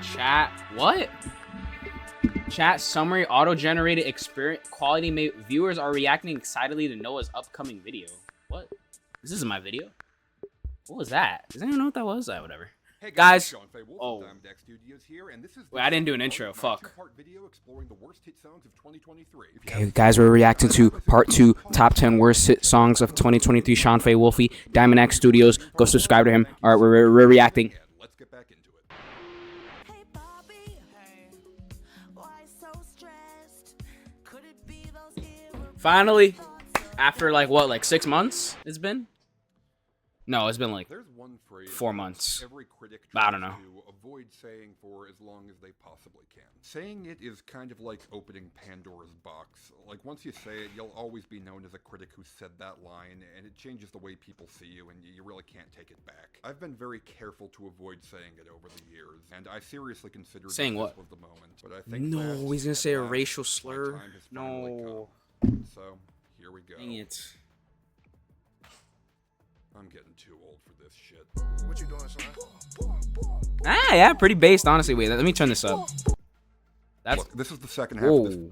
Chat. What? Chat summary auto-generated experience quality viewers are reacting excitedly to Noah's upcoming video. What? This isn't my video. What was that? Does anyone know what that was? Whatever. Hey guys. Fay-Wolfe Oh. here, and this is Wait, I didn't do an intro. Fuck. Video exploring the worst hit songs of 2023. Okay, guys, we're reacting to part 2, top 10 worst hit songs of 2023. Sean Fay-Wolfe, Diamond X Studios. Go subscribe to him. All right, we're reacting. Let's get back into it. Hey Bobby, hey, why so stressed? Could it be those Finally, after like 6 months, it's been. No, it's been like There's one phrase 4 months. every critic I tries don't know. to avoid saying for as long as they possibly can. Saying it is kind of like opening Pandora's box. Like once you say it, you'll always be known as a critic who said that line, and it changes the way people see you, and you really can't take it back. I've been very careful to avoid saying it over the years, and I seriously considered Saying this what? was the moment. But I think No, that he's gonna say a at last, racial my slur. time has finally No. come. So here we go. Dang it. I'm getting too old for this shit. What you doing, son? Ah, yeah, pretty based, honestly. Wait, let me turn this up. That's Look, this is the second half of this whoa.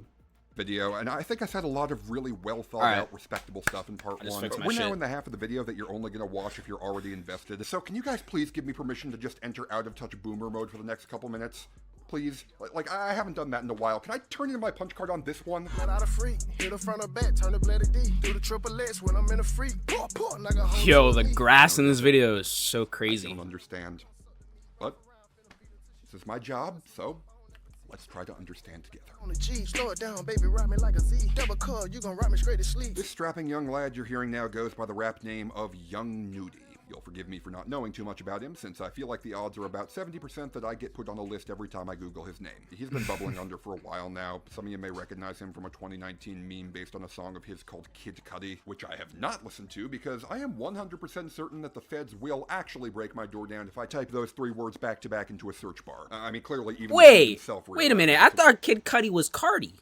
video, and I think I said a lot of really well thought Alright. out, respectable stuff in part I just one. fixed But my we're now shit. in the half of the video that you're only going to watch if you're already invested. So can you guys please give me permission to just enter out of touch boomer mode for the next couple minutes? Please? Like I haven't done that in a while. Can I turn in my punch card on this one? Let out a freak, hit the front or back, turn the blade D, do the triple X when I'm in a freak. Like a hoe Yo, to the beat. grass in this video is so I crazy. don't understand. But this is my job, so let's try to understand together. On the G, slow it down, baby, ride me like a Z. Double call, you gon' ride me straight to sleep. This strapping young lad you're hearing now goes by the rap name of Young Nudie. You'll forgive me for not knowing too much about him, since I feel like the odds are about 70% that I get put on a list every time I Google his name. He's been bubbling under for a while now. Some of you may recognize him from a 2019 meme based on a song of his called Kid Cudi, which I have not listened to because I am 100% certain that the feds will actually break my door down if I type those 3 words back to back into a search bar. I mean, clearly even Wait himself a minute. I thought Kid Cudi was Cardi.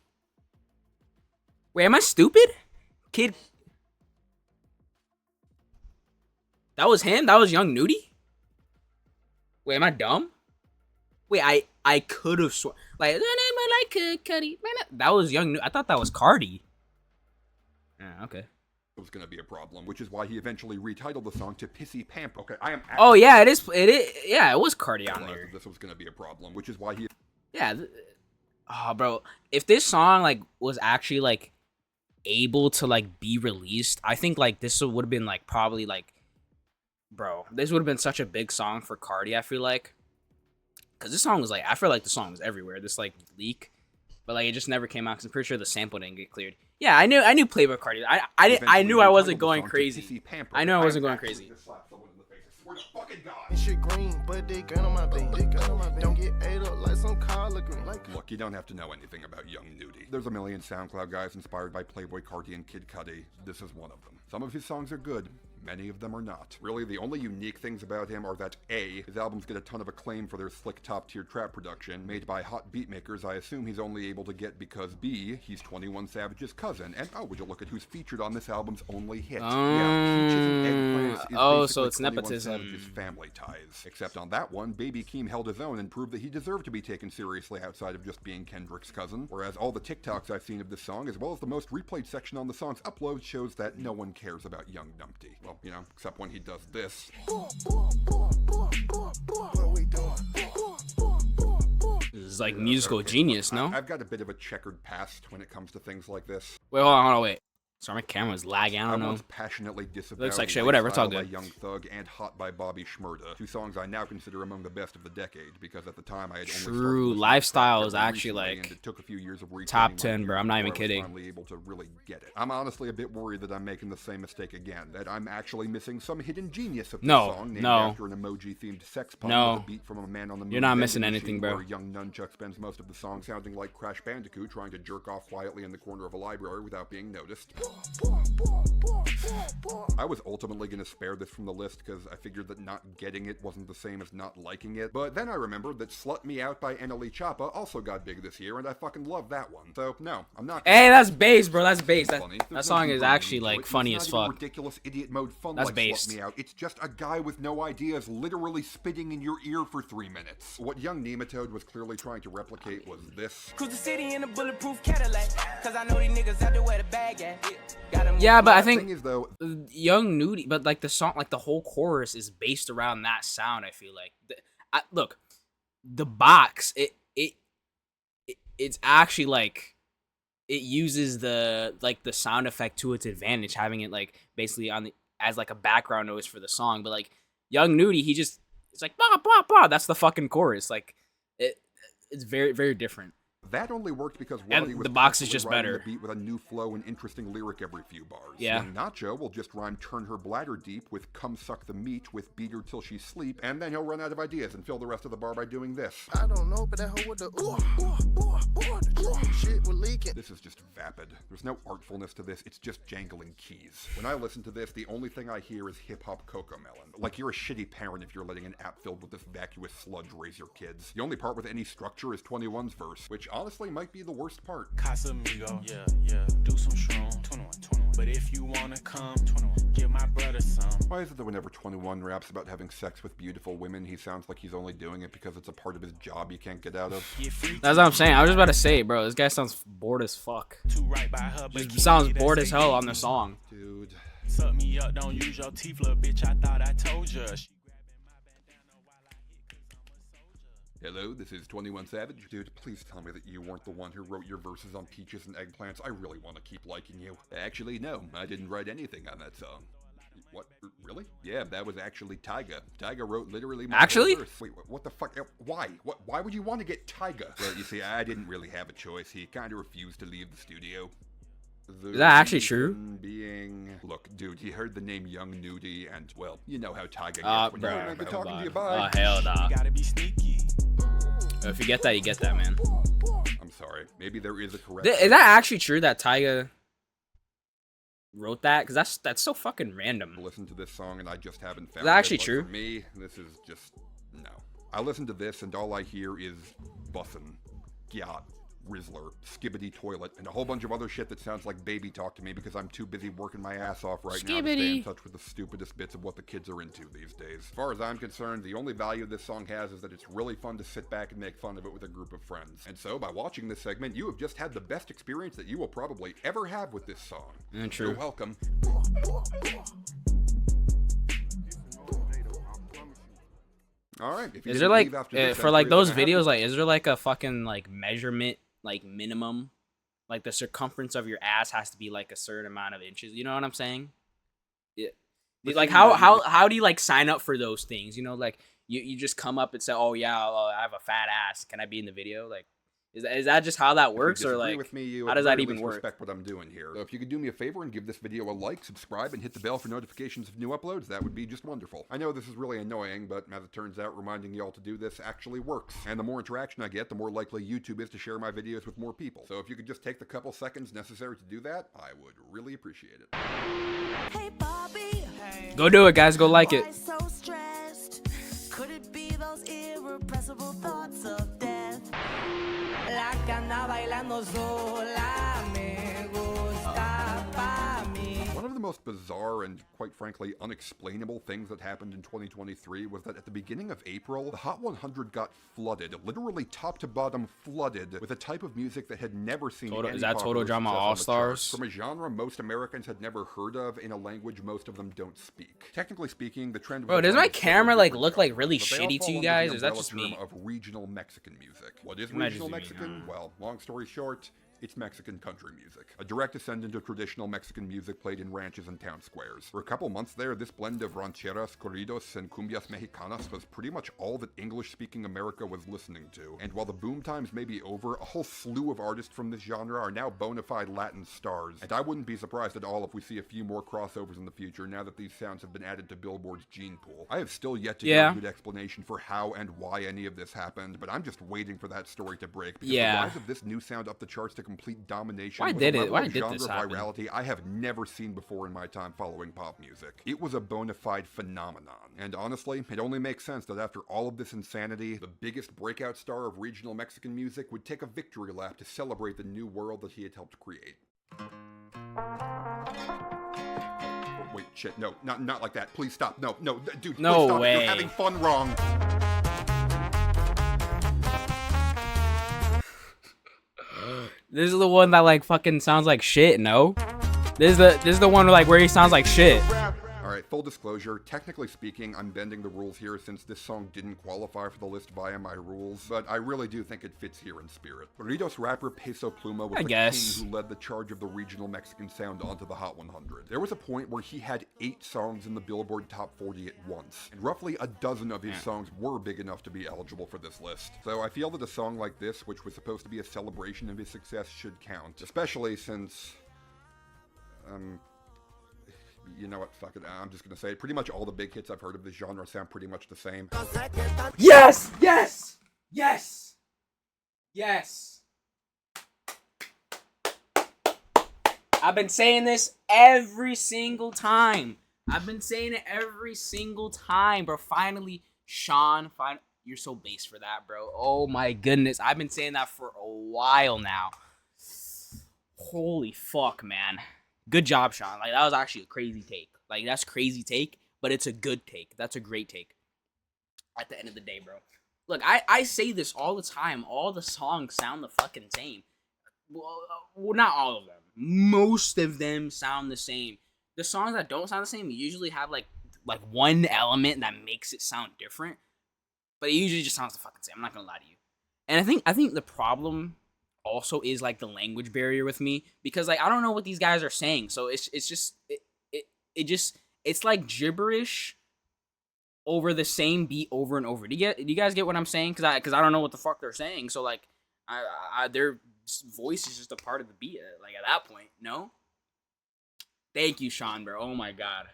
Wait, am I stupid? Kid. That was him? That was Young Nudie? Wait, am I dumb? Wait, I could have sworn. Like, I like Kid Cudi. That was Young Nudie. I thought that was Cardi. Yeah, okay. It was going to be a problem, which is why he eventually retitled the song to Pissy Pamper. Okay, I am. Oh, yeah, it is. Yeah, it was Cardi on there. This was going to be a problem, which is why he. Yeah. Oh, bro. If this song, like, was actually, like, able to, like, be released, I think, like, this would have been, like, probably, like, bro, this would have been such a big song for Cardi, I feel like. Because this song was, like, I feel like the song was everywhere, this, like, leak. But, like, it just never came out, because I'm pretty sure the sample didn't get cleared. Yeah, I knew Playboy Cardi. I knew I wasn't going crazy. I knew I wasn't going crazy. And shit green, but they gun on my beam. Don't get ate up like some collard green. Look, you don't have to know anything about Young Nudie. There's a million SoundCloud guys inspired by Playboy Cardi and Kid Cudi. This is one of them. Some of his songs are good. Many of them are not. Really, the only unique things about him are that A, his albums get a ton of acclaim for their slick top-tier trap production, made by hot beatmakers I assume he's only able to get because B, he's 21 Savage's cousin, and oh, would you look at who's featured on this album's only hit. Yeah, Peaches and Eggplants is oh, basically so it's 21 nepotism. Savage's family ties. Except on that one, Baby Keem held his own and proved that he deserved to be taken seriously outside of just being Kendrick's cousin, whereas all the TikToks I've seen of this song, as well as the most replayed section on the song's upload, shows that no one cares about Young Numpty. Well, you know, except when he does this. What we doing? This is like musical genius, no? I've got a bit of a checkered past when it comes to things like this. Wait, hold on, wait. Sorry, my camera's lagging. I don't know. once passionately disavowed Looks like shit, whatever, it's all Lifestyle good. by Young Thug and Hot by Bobby Shmurda, 2 songs I now consider among the best of the decade, because at the time I had only started True, listening to Lifestyle rap is very actually, recently, like, and it took a few years of top retraining 10, my bro, ears I'm not before even I was kidding. finally able to really get it. I'm honestly a bit worried that I'm making the same mistake again, that I'm actually missing some hidden genius of this No, song, named no. after an emoji-themed sex pun No. with a beat from a man on the moon. You're not vending missing anything, machine, bro. Where young Nunchuck spends most of the song sounding like Crash Bandicoot trying to jerk off quietly in the corner of a library without being noticed. I was ultimately going to spare this from the list because I figured that not getting it wasn't the same as not liking it, but then I remembered that Slut Me Out by Anneli Choppa also got big this year, and I fucking love that one. So, no, I'm not. Hey, that's bass, bro. That's bass. Funny. That song is actually like funny as fuck. Ridiculous idiot mode fun That's like based. Slut Me Out. It's just a guy with no ideas literally spitting in your ear for 3 minutes. What young Nematode was clearly trying to replicate was this. Cruise the city in a bulletproof Cadillac, cause I know these niggas out there where the bag at. Yeah, but I The thing think is, though, Young Nudie, but like the song, like the whole chorus is based around that sound. I feel like, look, the box, it's actually like it uses the sound effect to its advantage, having it like basically on the as like a background noise for the song. But like Young Nudie, it's like bah bah bah. That's the fucking chorus. Like it's very very different. that only worked because And Roddy was the box is constantly just riding better. the beat with a new flow and interesting lyric every few bars. Yeah. And Nacho will just rhyme "turn her bladder deep" with "come suck the meat" with "beat her till she's sleep," and then he'll run out of ideas and fill the rest of the bar by doing this. I don't know, but that hoe with the the drum shit was leaking. This is just vapid. There's no artfulness to this, it's just jangling keys. When I listen to this, the only thing I hear is hip-hop Cocomelon. Like you're a shitty parent if you're letting an app filled with this vacuous sludge raise your kids. The only part with any structure is 21's verse, which honestly might be the worst part. Casamigo, yeah, do some strong, 21, but if you wanna come, 21, give my brother some. Why is it that whenever 21 raps about having sex with beautiful women, he sounds like he's only doing it because it's a part of his job he can't get out of? That's what I'm saying. I was just about to say, bro, this guy sounds bored as fuck. Too right by her, but Just sounds bored as hell on the song. Dude. Suck me up, don't use your teeth, little bitch. I thought I told ya. She grabbing my bandana while I hit 'cause I'm a soldier. Hello, this is 21 Savage. Dude, please tell me that you weren't the one who wrote your verses on peaches and eggplants. I really want to keep liking you. Actually, no, I didn't write anything on that song. What? Really? Yeah, that was actually Tyga. Tyga wrote literally my Actually? whole verse. Wait, what the fuck? Why? Why would you want to get Tyga? Well, you see, I didn't really have a choice. He kind of refused to leave the studio. Is that actually true? Look, dude, he heard the name Young Nudie, and, well, you know how Tyga gets when Bro, you ain't been hold talking to on. you, bye. Oh, hell nah. You gotta be sneaky. If you get that, you get that, man. I'm sorry. Maybe there is a correct... Is that actually true that Tyga wrote that? Because that's so fucking random. Listen to this song and I just haven't found Is that actually it, but true? For me, this is just no. I listen to this and all I hear is bussin', gyat, Rizzler, skibbity toilet, and a whole bunch of other shit that sounds like baby talk to me because I'm too busy working my ass off right now to stay in touch with the stupidest bits of what the kids are into these days. As far as I'm concerned, the only value this song has is that it's really fun to sit back and make fun of it with a group of friends. And so, by watching this segment, you have just had the best experience that you will probably ever have with this song. True. You're welcome. All right. If you Is there didn't like leave after this, for I'm like sure those you're gonna have videos, like is there like a fucking like measurement like minimum, like the circumference of your ass has to be like a certain amount of inches? You know what I'm saying? Yeah. But Like see, how do you like sign up for those things? You know, like you just come up and say, oh yeah, I have a fat ass. Can I be in the video? Like, is that just how that works, or like with me, you how at does the that very even least work? Respect what I'm doing here. So if you could do me a favor and give this video a like, subscribe, and hit the bell for notifications of new uploads, that would be just wonderful. I know this is really annoying, but as it turns out, reminding y'all to do this actually works. And the more interaction I get, the more likely YouTube is to share my videos with more people. So if you could just take the couple seconds necessary to do that, I would really appreciate it. Hey Bobby, Go do it, guys. Go like it. why so stressed? Could it be those irrepressible thoughts of death? La que anda bailando sola me gusta pa' mí. One of the most bizarre and, quite frankly, unexplainable things that happened in 2023 was that at the beginning of April, the Hot 100 got flooded, literally top to bottom flooded, with a type of music that had never seen any Is that Total popular Drama success on the All-Stars? charts, from a genre most Americans had never heard of, in a language most of them don't speak. Technically speaking, the trend was... Bro, does a my blend of several camera like different look like genres, really but they all shitty fall to you under the guys? Or is that umbrella just me? term of regional Mexican music. What is It might regional just be me, Mexican? Well, long story short, it's Mexican country music. A direct descendant of traditional Mexican music played in ranches and town squares. For a couple months there, this blend of rancheras, corridos, and cumbias mexicanas was pretty much all that English-speaking America was listening to. And while the boom times may be over, a whole slew of artists from this genre are now bona fide Latin stars. And I wouldn't be surprised at all if we see a few more crossovers in the future now that these sounds have been added to Billboard's gene pool. I have still yet to get a good explanation for how and why any of this happened, but I'm just waiting for that story to break, because the rise of this new sound up the charts to complete domination Why was did a it? level Why of did genre this happen? virality I have never seen before in my time following pop music. It was a bona fide phenomenon. And honestly, it only makes sense that after all of this insanity, the biggest breakout star of regional Mexican music would take a victory lap to celebrate the new world that he had helped create. Wait, shit, no, not like that. Please stop. No, dude, No please stop. way. You're having fun wrong. This is the one that like fucking sounds like shit. No, this is the one where he sounds like shit. Alright, full disclosure, technically speaking, I'm bending the rules here since this song didn't qualify for the list via my rules, but I really do think it fits here in spirit. Corridos rapper Peso Pluma was the king who led the charge of the regional Mexican sound onto the Hot 100. There was a point where he had 8 songs in the Billboard Top 40 at once, and roughly a dozen of his songs were big enough to be eligible for this list. So I feel that a song like this, which was supposed to be a celebration of his success, should count, especially since... you know what, fuck it, I'm just gonna say it. Pretty much all the big hits I've heard of this genre sound pretty much the same. Yes! Yes! Yes! Yes! I've been saying this every single time. Bro. Finally, Sean, you're so base for that, bro. Oh my goodness. I've been saying that for a while now. Holy fuck, man. Good job, Sean. Like, that was actually a crazy take. Like, that's crazy take, but it's a good take. That's a great take. At the end of the day, bro. Look, I say this all the time. All the songs sound the fucking same. Well, not all of them. Most of them sound the same. The songs that don't sound the same usually have, like one element that makes it sound different. But it usually just sounds the fucking same. I'm not gonna lie to you. And I think the problem... also is like the language barrier with me, because like I don't know what these guys are saying, so it's like gibberish over the same beat over and over. Do you guys get what I'm saying? Because I don't know what the fuck they're saying, so like their voice is just a part of the beat, like at that point. No, thank you, Sean, bro. Oh my god,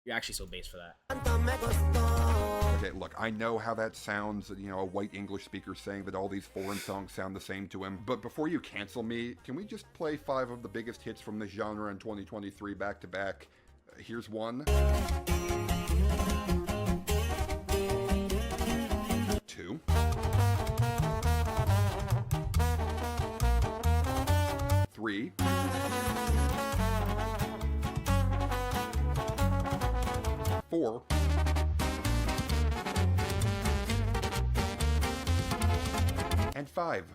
you're actually so base for that. Okay, look, I know how that sounds, you know, a white English speaker saying that all these foreign songs sound the same to him, but before you cancel me, can we just play 5 of the biggest hits from this genre in 2023 back to back? Here's one. 2. 3. 4. And 5.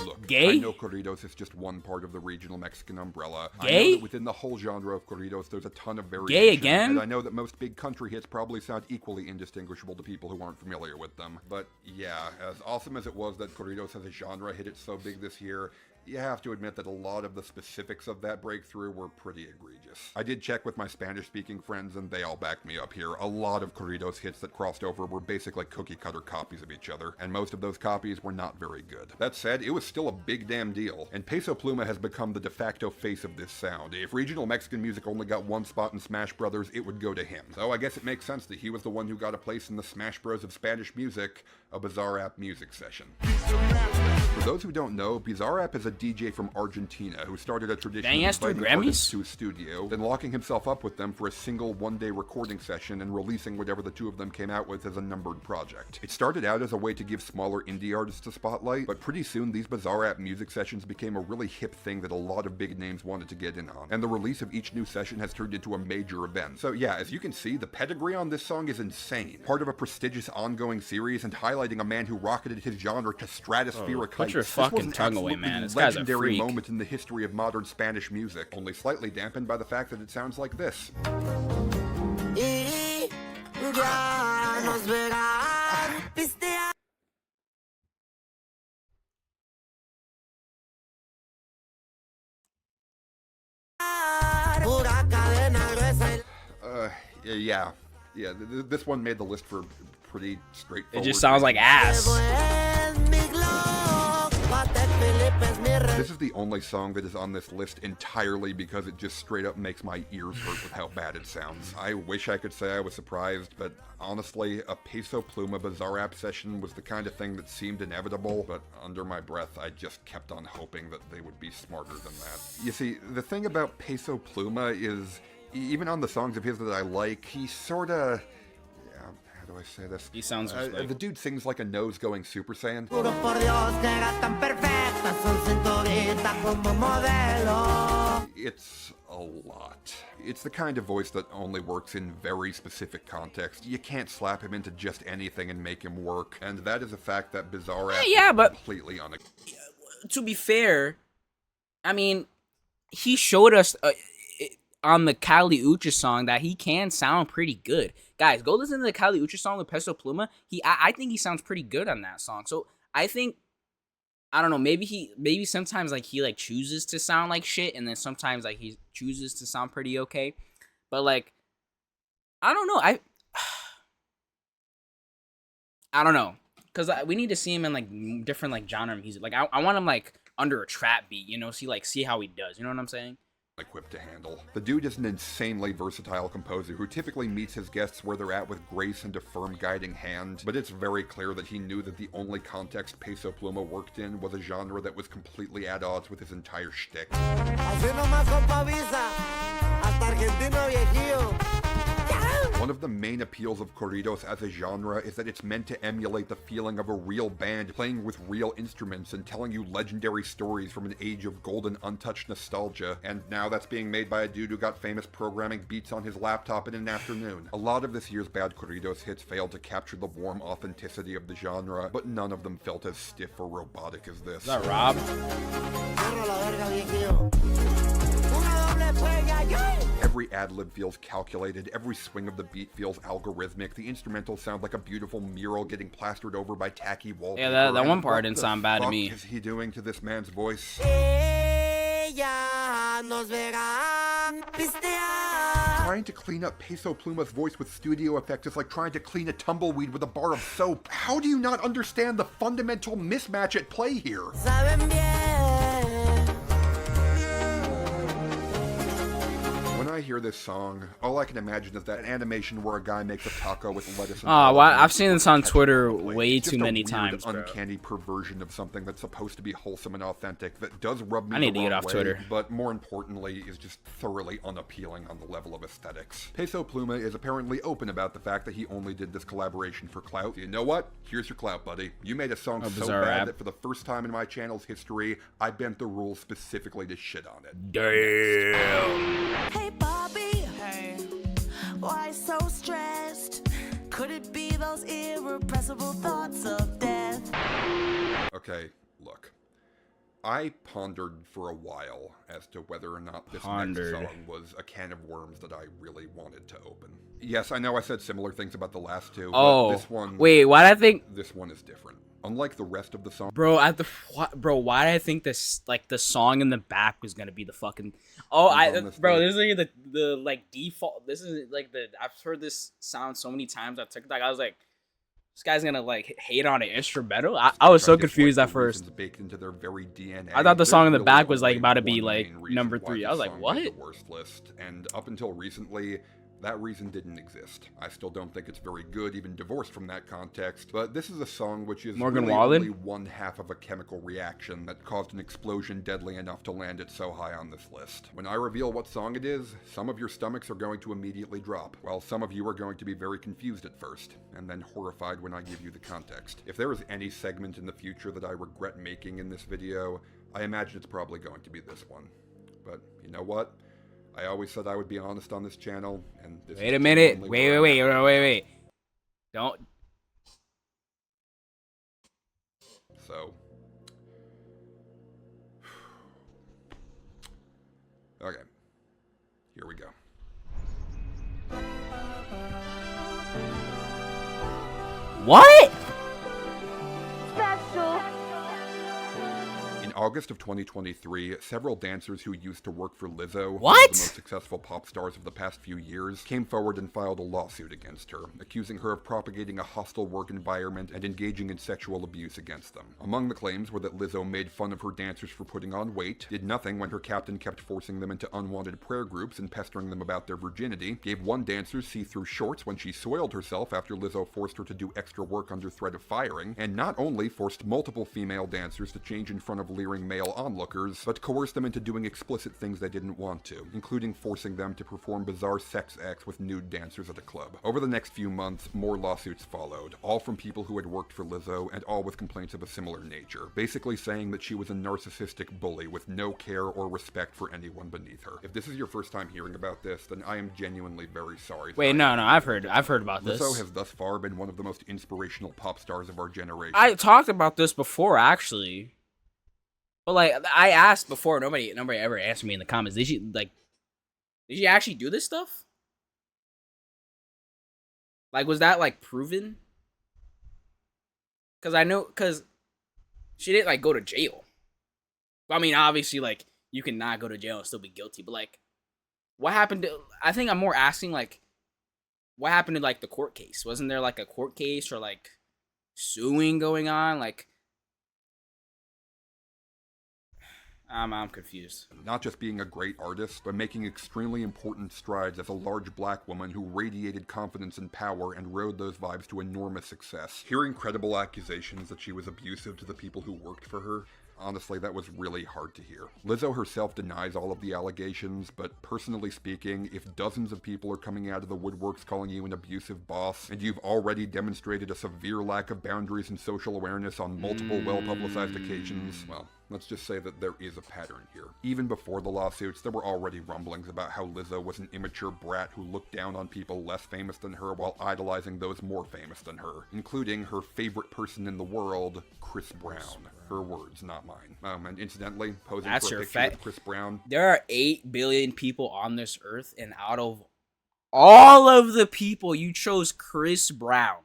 Look, Gay? I know corridos is just one part of the regional Mexican umbrella. I know Gay? that within the whole genre of corridos, there's a ton of variation. Gay again? And I know that most big country hits probably sound equally indistinguishable to people who aren't familiar with them. But yeah, as awesome as it was that corridos as a genre hit it so big this year, you have to admit that a lot of the specifics of that breakthrough were pretty egregious. I did check with my Spanish-speaking friends, and they all backed me up here. A lot of corridos hits that crossed over were basically cookie-cutter copies of each other, and most of those copies were not very good. That said, it was still a big damn deal, and Peso Pluma has become the de facto face of this sound. If regional Mexican music only got one spot in Smash Brothers, it would go to him. So I guess it makes sense that he was the one who got a place in the Smash Bros of Spanish music, a Bizarrap music session. For those who don't know, Bizarrap is a DJ from Argentina who started a tradition of inviting artists to his studio, then locking himself up with them for a single one-day recording session and releasing whatever the two of them came out with as a numbered project. It started out as a way to give smaller indie artists a spotlight, but pretty soon these Bizarrap music sessions became a really hip thing that a lot of big names wanted to get in on, and the release of each new session has turned into a major event. So yeah, as you can see, the pedigree on this song is insane. Part of a prestigious ongoing series and highlighting a man who rocketed his genre to stratospheric heights. Put your fucking tongue away, man. This guy's a legendary freak. moment in the history of modern Spanish music, only slightly dampened by the fact that it sounds like this. Yeah. This one made the list for pretty straightforward. It just sounds like ass. This is the only song that is on this list entirely because it just straight up makes my ears hurt with how bad it sounds. I wish I could say I was surprised, but honestly, a Peso Pluma Bizarre Rap session was the kind of thing that seemed inevitable, but under my breath, I just kept on hoping that they would be smarter than that. You see, the thing about Peso Pluma is, even on the songs of his that I like, he sorta... How do I say this? He sounds like... The dude sings like a nose going Super Saiyan. It's a lot. It's the kind of voice that only works in very specific context. You can't slap him into just anything and make him work, and that is a fact that Bizarre Rap yeah, but completely to be fair, I mean, he showed us on the Kali Ucha song that he can sound pretty good. Guys, go listen to the Kali Ucha song with Peso Pluma. I think he sounds pretty good on that song. So I think, I don't know, maybe sometimes like he like chooses to sound like shit, and then sometimes like he chooses to sound pretty okay. But like, I don't know. I don't know, cause we need to see him in like different like genre music. Like I want him like under a trap beat, you know, see how he does. You know what I'm saying? Equipped to handle. The dude is an insanely versatile composer who typically meets his guests where they're at with grace and a firm guiding hand, but it's very clear that he knew that the only context Peso Pluma worked in was a genre that was completely at odds with his entire shtick. One of the main appeals of corridos as a genre is that it's meant to emulate the feeling of a real band playing with real instruments and telling you legendary stories from an age of golden untouched nostalgia, and now that's being made by a dude who got famous programming beats on his laptop in an afternoon. A lot of this year's bad corridos hits failed to capture the warm authenticity of the genre, but none of them felt as stiff or robotic as this. Is that Rob? Every ad-lib feels calculated, every swing of the beat feels algorithmic, the instrumentals sound like a beautiful mural getting plastered over by tacky wallpaper. Yeah, that one part what didn't the sound bad to fuck me. is he doing to this man's voice? Trying to clean up Peso Pluma's voice with studio effects is like trying to clean a tumbleweed with a bar of soap. How do you not understand the fundamental mismatch at play here? When I hear this song, all I can imagine is that animation where a guy makes a taco with lettuce and well, I've seen this on Twitter way too many times, bro. Uncanny perversion of something that's supposed to be wholesome and authentic that does rub me I need to the get wrong off way, Twitter. but more importantly is just thoroughly unappealing on the level of aesthetics. Peso Pluma is apparently open about the fact that he only did this collaboration for clout. You know what? Here's your clout, buddy. You made a song so Bizarre bad Rap. that for the first time in my channel's history, I bent the rules specifically to shit on it. Damn. Hey Bobby, hey, why so stressed? Could it be those irrepressible thoughts of death? Okay, look. I pondered for a while as to whether or not this next song was a can of worms that I really wanted to open. Yes, I know I said similar things about the last two, but this one... Wait, why did I think... This one is different. Unlike the rest of the song... Bro, why did I think this, like, the song in the back was gonna be the fucking... this is like the like, default... This is, like, I've heard this sound so many times on TikTok, I was like... This guy's gonna like hate on an instrumental. I was so confused at first. Baked into their very DNA. I thought the song in the There's back was really like about to be one like main reason number why 3. this I was like, song what? made the worst list, and up until recently, that reason didn't exist. I still don't think it's very good, even divorced from that context, but this is a song which is Morgan really Wallen? only one half of a chemical reaction that caused an explosion deadly enough to land it so high on this list. When I reveal what song it is, some of your stomachs are going to immediately drop, while some of you are going to be very confused at first, and then horrified when I give you the context. If there is any segment in the future that I regret making in this video, I imagine it's probably going to be this one. But you know what? I always said I would be honest on this channel, and this Wait a minute. Wait. Don't. So. Okay. Here we go. What? In In August of 2023, several dancers who used to work for Lizzo, one What? of the most successful pop stars of the past few years, came forward and filed a lawsuit against her, accusing her of propagating a hostile work environment and engaging in sexual abuse against them. Among the claims were that Lizzo made fun of her dancers for putting on weight, did nothing when her captain kept forcing them into unwanted prayer groups and pestering them about their virginity, gave one dancer see-through shorts when she soiled herself after Lizzo forced her to do extra work under threat of firing, and not only forced multiple female dancers to change in front of leering male onlookers, but coerced them into doing explicit things they didn't want to, including forcing them to perform bizarre sex acts with nude dancers at a club. Over the next few months, more lawsuits followed, all from people who had worked for Lizzo and all with complaints of a similar nature, basically saying that she was a narcissistic bully with no care or respect for anyone beneath her. If this is your first time hearing about this, then I am genuinely very sorry. Wait, no, I've heard about this. Lizzo has thus far been one of the most inspirational pop stars of our generation. I talked about this before, actually. But like, I asked before, nobody ever answered me in the comments. Did she actually do this stuff? Like, was that like proven? Because she didn't like go to jail. I mean, obviously, like, you can not go to jail and still be guilty, but like, what happened to? I think I'm more asking like, what happened to like the court case? Wasn't there like a court case or like suing going on? Like, I'm confused. Not just being a great artist, but making extremely important strides as a large black woman who radiated confidence and power and rode those vibes to enormous success. Hearing credible accusations that she was abusive to the people who worked for her, honestly, that was really hard to hear. Lizzo herself denies all of the allegations, but personally speaking, if dozens of people are coming out of the woodworks calling you an abusive boss, and you've already demonstrated a severe lack of boundaries and social awareness on multiple well-publicized occasions, well, let's just say that there is a pattern here. Even before the lawsuits, there were already rumblings about how Lizzo was an immature brat who looked down on people less famous than her while idolizing those more famous than her, including her favorite person in the world, Chris Brown. Her words, not mine. And incidentally, posing That's for a your picture with Chris Brown. There are 8 billion people on this earth, and out of all of the people, you chose Chris Brown.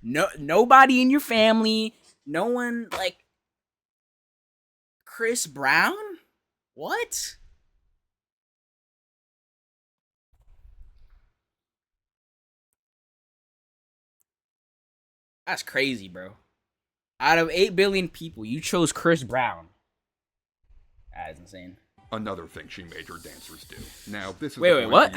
Nobody in your family, no one, like, Chris Brown? What? That's crazy, bro. Out of 8 billion people, you chose Chris Brown. That is insane. Another thing she made her dancers do. Now, this is Wait, what?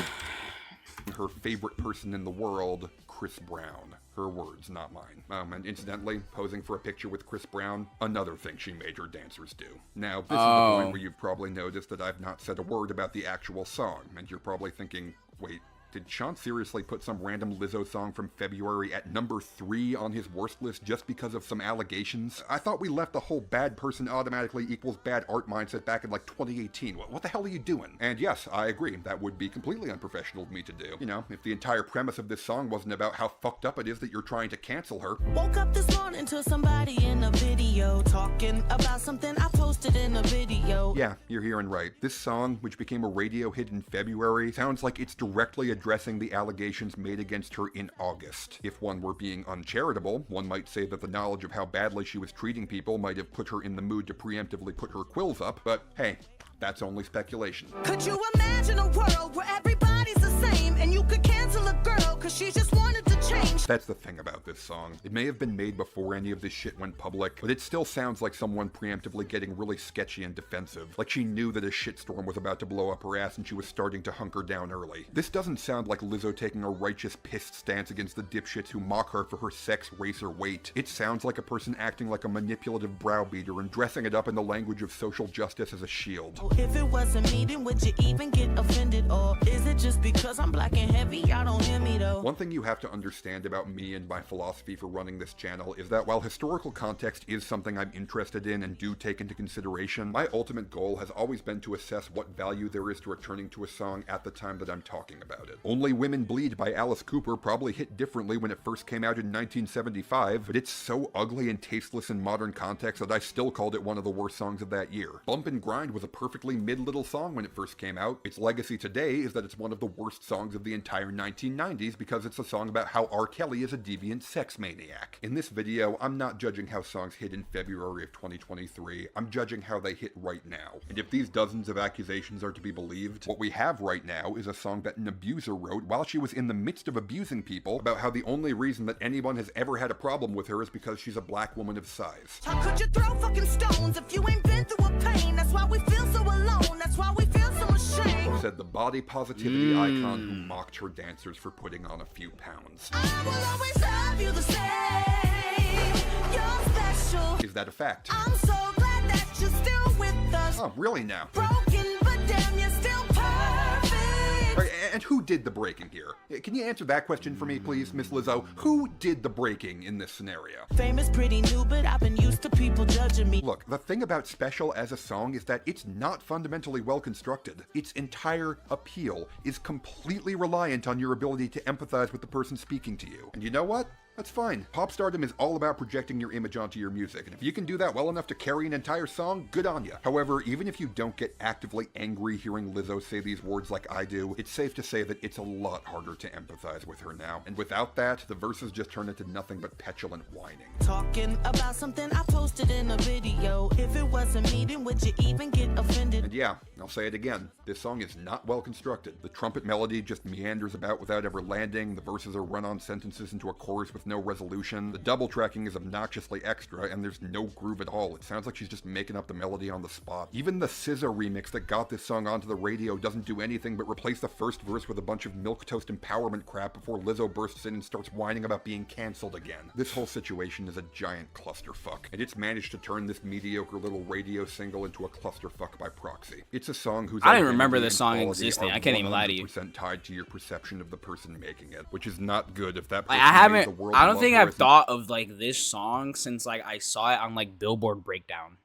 Her favorite person in the world, Chris Brown. Her words, not mine. And incidentally, posing for a picture with Chris Brown, another thing she made her dancers do. Now, this is the point where you've probably noticed that I've not said a word about the actual song, and you're probably thinking, wait, did Sean seriously put some random Lizzo song from February at number 3 on his worst list just because of some allegations? I thought we left the whole bad person automatically equals bad art mindset back in like 2018. What the hell are you doing? And yes, I agree, that would be completely unprofessional of me to do. You know, if the entire premise of this song wasn't about how fucked up it is that you're trying to cancel her. Woke up this morning to somebody in a video talking about something I posted in a video. Yeah, you're hearing right. This song, which became a radio hit in February, sounds like it's directly addressing the allegations made against her in August. If one were being uncharitable, one might say that the knowledge of how badly she was treating people might have put her in the mood to preemptively put her quills up, but hey, that's only speculation. Could you imagine a world where everybody's the same and you could cancel a girl cause she just wanted to change? That's the thing about this song. It may have been made before any of this shit went public, but it still sounds like someone preemptively getting really sketchy and defensive. Like she knew that a shitstorm was about to blow up her ass and she was starting to hunker down early. This doesn't sound like Lizzo taking a righteous pissed stance against the dipshits who mock her for her sex, race, or weight. It sounds like a person acting like a manipulative browbeater and dressing it up in the language of social justice as a shield. If it wasn't me, then would you even get offended? Or is it just because I'm black and heavy, y'all don't hear me though? One thing you have to understand about me and my philosophy for running this channel is that while historical context is something I'm interested in and do take into consideration, my ultimate goal has always been to assess what value there is to returning to a song at the time that I'm talking about it. Only Women Bleed by Alice Cooper probably hit differently when it first came out in 1975, but it's so ugly and tasteless in modern context that I still called it one of the worst songs of that year. Bump and Grind was a perfectly mid-little song when it first came out. Its legacy today is that it's one of the worst songs of the entire 1990s because it's a song about how R. Kelly is a deviant sex maniac. In this video, I'm not judging how songs hit in February of 2023, I'm judging how they hit right now. And if these dozens of accusations are to be believed, what we have right now is a song that an abuser wrote while she was in the midst of abusing people about how the only reason that anyone has ever had a problem with her is because she's a black woman of size. How could you throw fucking stones if you ain't been through a pain? That's why we feel so alone, that's why we feel so ashamed. Said the body positivity icon who mocked her dancers for putting on a few pounds. I will always love you the same. You're special. Is that a fact? I'm so glad that you're still with us. Oh, really now? Broken, but damn, you're still perfect. Right, and who did the breaking here? Can you answer that question for me, please, Miss Lizzo? Who did the breaking in this scenario? Fame is pretty new, but I've been used to people judging me. Look, the thing about Special as a song is that it's not fundamentally well constructed. Its entire appeal is completely reliant on your ability to empathize with the person speaking to you. And you know what? That's fine. Pop stardom is all about projecting your image onto your music, and if you can do that well enough to carry an entire song, good on you. However, even if you don't get actively angry hearing Lizzo say these words like I do, it's safe to say that it's a lot harder to empathize with her now. And without that, the verses just turn into nothing but petulant whining. Talking about something I posted in a video. If it wasn't me, then would you even get offended? And yeah, I'll say it again, this song is not well constructed. The trumpet melody just meanders about without ever landing, the verses are run-on sentences into a chorus with no resolution, the double tracking is obnoxiously extra, and there's no groove at all. It sounds like she's just making up the melody on the spot. Even the SZA remix that got this song onto the radio doesn't do anything but replace the first verse with a bunch of milquetoast empowerment crap before Lizzo bursts in and starts whining about being cancelled again. This whole situation is a giant clusterfuck, and it's managed to turn this mediocre little radio single into a clusterfuck by proxy. It's a song whose I didn't remember identity this and song quality existing. are I can't even lie to you. 100% tied to your perception of the person making it, which is not good if that Like, person I made the haven't. world I don't love think her I've as thought of like this song since like I saw it on like Billboard Breakdown,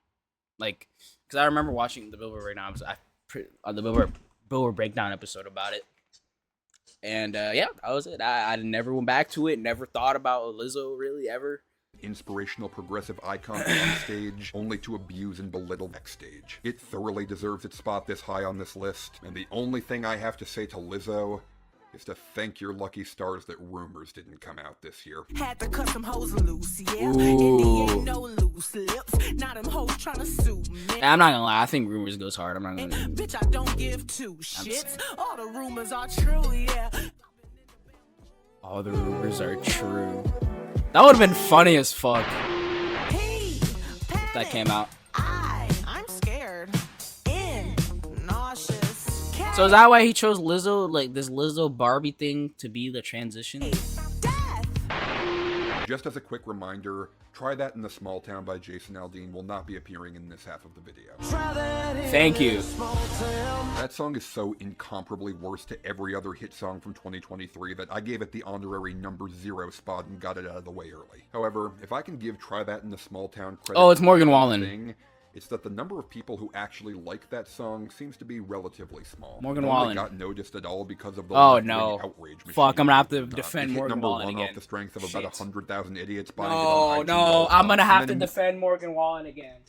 like because I remember watching the Billboard Breakdown. On the Billboard Breakdown episode about it, and yeah, that was it. I never went back to it. Never thought about Lizzo really ever. inspirational progressive icon on stage, only to abuse and belittle backstage. It thoroughly deserves its spot this high on this list, and the only thing I have to say to Lizzo is to thank your lucky stars that rumors didn't come out this year. Had to cut some hoes loose, yeah. Ooh. And there ain't no loose lips. Now them hoes trying to sue me. I'm not gonna lie. I think Rumors goes hard. I'm not gonna. Bitch, I don't give two shits. All the rumors are true, yeah. All the rumors are true. That would have been funny as fuck Hey, if that came out. I'm scared and nauseous. So is that why he chose Lizzo, like this Lizzo Barbie thing, to be the transition? Death. Just as a quick reminder, Try That in the Small Town by Jason Aldean will not be appearing in this half of the video. Thank you. That song is so incomparably worse to every other hit song from 2023 that I gave it the honorary number 0 spot and got it out of the way early. However, if I can give Try That in the Small Town credit, Oh, it's Morgan for Wallen. thing, it's that the number of people who actually like that song seems to be relatively small. Morgan It only Wallen. got noticed at all because of the Oh, left-wing no. outrage machine. Fuck, I'm gonna have to It defend hit Morgan number Wallen 1 again. off the strength of Shit. about 100,000 idiots buying it No, on iTunes. no, I'm gonna have And to then defend Morgan Wallen again.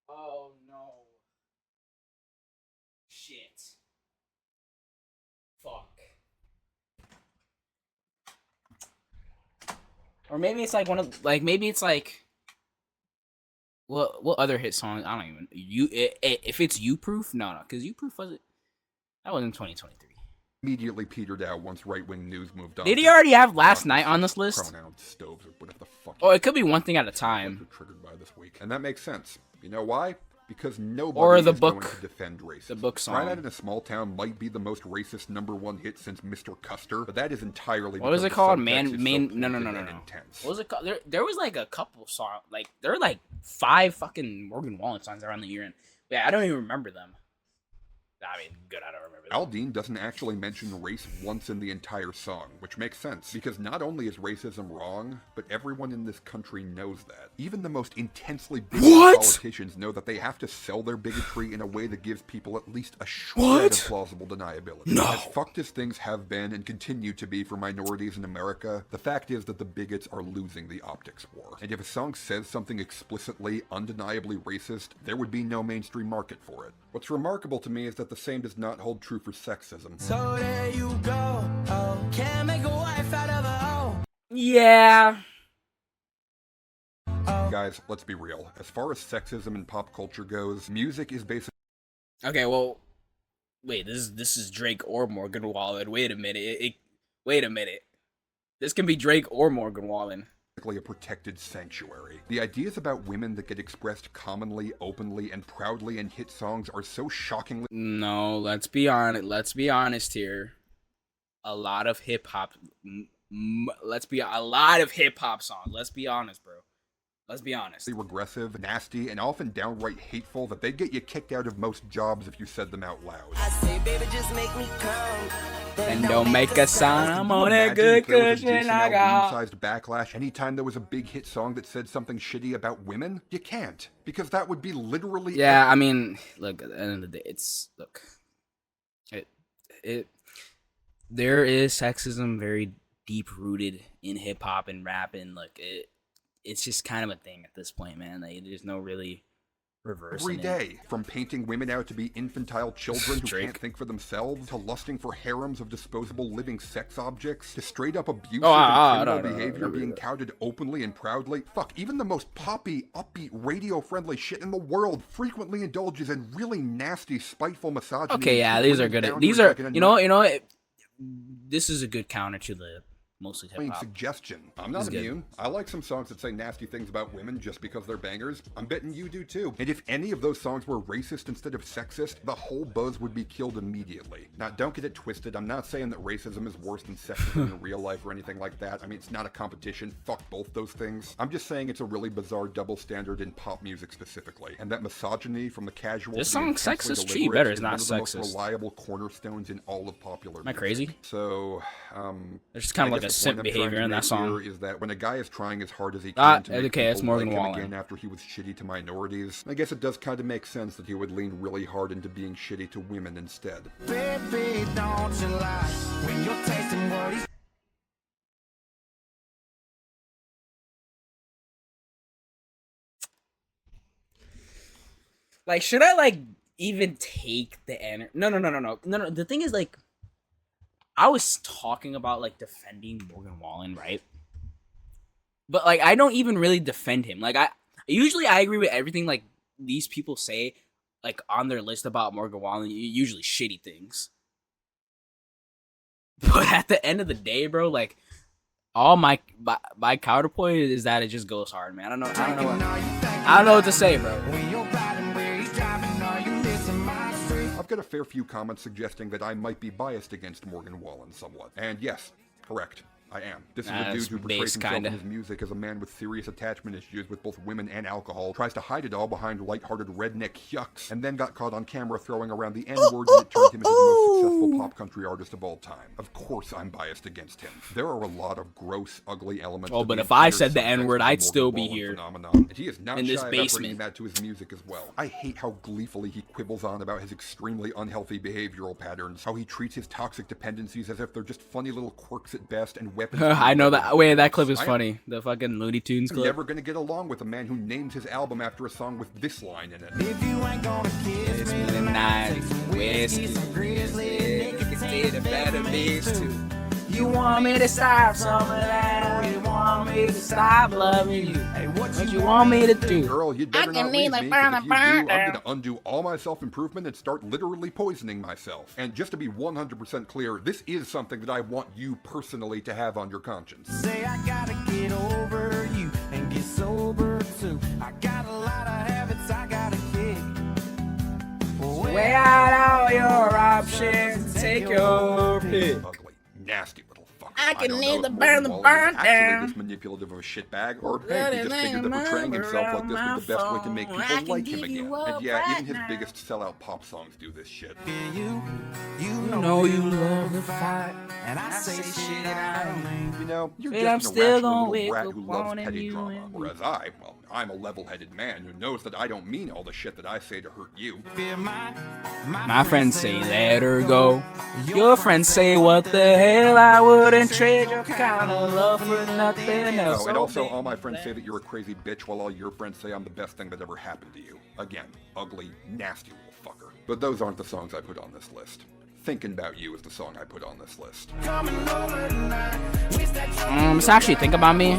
Oh no. Shit. Fuck. Or maybe it's like one of maybe it's like what other hit song? I don't even if it's You Proof? No, because You Proof wasn't 2023. immediately petered out once right-wing news moved on. Did he to already have Last Night on this list? pronouns, stoves, or whatever the fuck. Oh, it could be One Thing at a are Time. triggered by this week, and that makes sense. You know why? Because nobody Or the is going book- to defend racism. the book Try That song. in a Small Town might be the most racist #1 hit since Mr. Custer, but that is entirely. What was because it called? the subtext is so No. pointed and intense. What was it called? There was like a couple songs. Like there were like 5 fucking Morgan Wallen songs around the year, and yeah, I don't even remember them. I mean, good, I don't remember them. Aldean doesn't actually mention race once in the entire song, which makes sense, because not only is racism wrong, but everyone in this country knows that. Even the most intensely bigoted What? politicians know that they have to sell their bigotry in a way that gives people at least a shred of plausible deniability. No. As fucked as things have been and continue to be for minorities in America, the fact is that the bigots are losing the optics war. And if a song says something explicitly, undeniably racist, there would be no mainstream market for it. What's remarkable to me is that the same does not hold true for sexism. So there you go. Oh, can't make a wife out of a hoe. Yeah. Guys, let's be real. As far as sexism in pop culture goes, music is basically Okay, well, wait. This is Drake or Morgan Wallen. Wait a minute. Wait a minute. This can be Drake or Morgan Wallen. a protected sanctuary. The ideas about women that get expressed commonly, openly, and proudly in hit songs are so shockingly No, let's be honest. Let's be honest here. A lot of hip hop. A lot of hip hop songs. Let's be honest, bro. Let's be honest. regressive, nasty, and often downright hateful that they'd get you kicked out of most jobs if you said them out loud. I say, baby, just make me come. And don't make a sound. I'm on that good cushion. I got sized backlash anytime there was a big hit song that said something shitty about women. You can't, because that would be literally. Yeah, I mean, look. At the end of the day, there is sexism very deep rooted in hip hop and rap, and like it's just kind of a thing at this point, man. Like, there's no really reverse. Every day, from painting women out to be infantile children who can't think for themselves, to lusting for harems of disposable living sex objects, to straight up abusive and criminal behavior being touted openly and proudly. Fuck, even the most poppy, upbeat, radio-friendly shit in the world frequently indulges in really nasty, spiteful misogyny. Okay, yeah, these are good. These are, you know, this is a good counter to the mostly hip hop. Suggestion. I'm not immune. I like some songs that say nasty things about women just because they're bangers. I'm betting you do too. And if any of those songs were racist instead of sexist, the whole buzz would be killed immediately. Now, don't get it twisted. I'm not saying that racism is worse than sexism in real life or anything like that. I mean, it's not a competition. Fuck both those things. I'm just saying it's a really bizarre double standard in pop music specifically, and that misogyny from the casual. This song sexist cheap better is not sexist. Most reliable cornerstones in all of popular music. Am I crazy? So, there's just kind of like a simp behavior in that song. Is that when a guy is trying as hard as he can to make it's Morgan like him Wallen. again after he was shitty to minorities, I guess it does kind of make sense that he would lean really hard into being shitty to women instead. Baby, don't you lie when you're tasting what he's. Like, should I like even take the energy? No. The thing is, like, I was talking about like defending Morgan Wallen, right? But like, I don't even really defend him. Like, I agree with everything like these people say, like on their list about Morgan Wallen. Usually shitty things. But at the end of the day, bro, like, all my counterpoint is that it just goes hard, man. I don't know what to say, bro. I've got a fair few comments suggesting that I might be biased against Morgan Wallen somewhat. And yes, correct. I am. This is a dude who portrays himself in his music as a man with serious attachment issues with both women and alcohol, tries to hide it all behind lighthearted redneck yucks, and then got caught on camera throwing around the N-word and it turned him into the most successful pop country artist of all time. Of course I'm biased against him. There are a lot of gross, ugly elements. Oh, but if I said the N-word, I'd still be here. And he is not in this shy basement. about bringing that to his music as well. I hate how gleefully he quibbles on about his extremely unhealthy behavioral patterns, how he treats his toxic dependencies as if they're just funny little quirks at best and weapons. I know that. Wait, that clip is funny. The fucking Looney Tunes clip. I'm never gonna get along with a man who names his album after a song with this line in it. If you ain't gonna kiss me tonight, whiskey, grizzly, nigga, better mix too. You want me to stop some of that, or you want me to stop loving you? Hey, what you want me to do? Girl, you'd better not leave me, 'cause if you do, I'm gonna undo all my self-improvement and start literally poisoning myself. And just to be 100% clear, this is something that I want you personally to have on your conscience. Say I gotta get over you and get sober too. I got a lot of habits I gotta kick. Weigh out all your options, take your pick. Ugly, nasty little fucker. I can don't neither know if burn the Wallen burn is actually down. this manipulative of a shitbag, or hey, he just figured that portraying himself like this was the best way to make people like him again. And yeah, even his biggest sellout pop songs do this shit. You know you love the fight, and I say shit I don't mean. You know, you're But just I'm an still irrational gonna little wake rat up who loves wanting petty you drama. and me. Whereas I'm a level-headed man who knows that I don't mean all the shit that I say to hurt you. My friends say let her go. Your friends say what the hell, I wouldn't trade your kind of love for nothing else. Oh, and also all my friends say that you're a crazy bitch while all your friends say I'm the best thing that ever happened to you. Again, ugly, nasty little fucker. But those aren't the songs I put on this list. Thinking About You is the song I put on this list. It's actually Think About Me.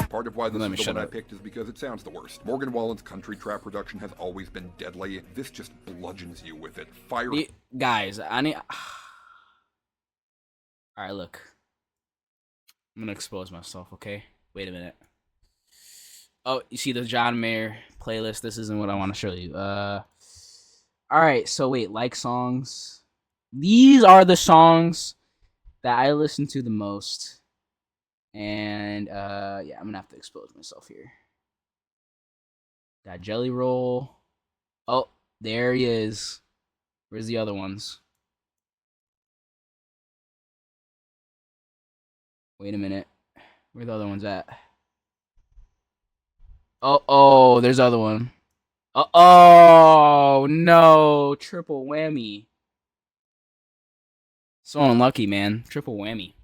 Part of why this is the one I up. picked is because it sounds the worst. Morgan Wallen's country trap production has always been deadly. This just bludgeons you with it. Fire. Guys, I need... Alright, look. I'm gonna expose myself, okay? Wait a minute. Oh, you see the John Mayer playlist? This isn't what I want to show you. Alright, so wait, like songs. These are the songs that I listen to the most. And, yeah, I'm gonna have to expose myself here. Got Jelly Roll. Oh, there he is. Where's the other ones? Wait a minute. Where the other ones at? Oh, there's the other one. Oh, no. Triple whammy. So unlucky, man. Triple whammy.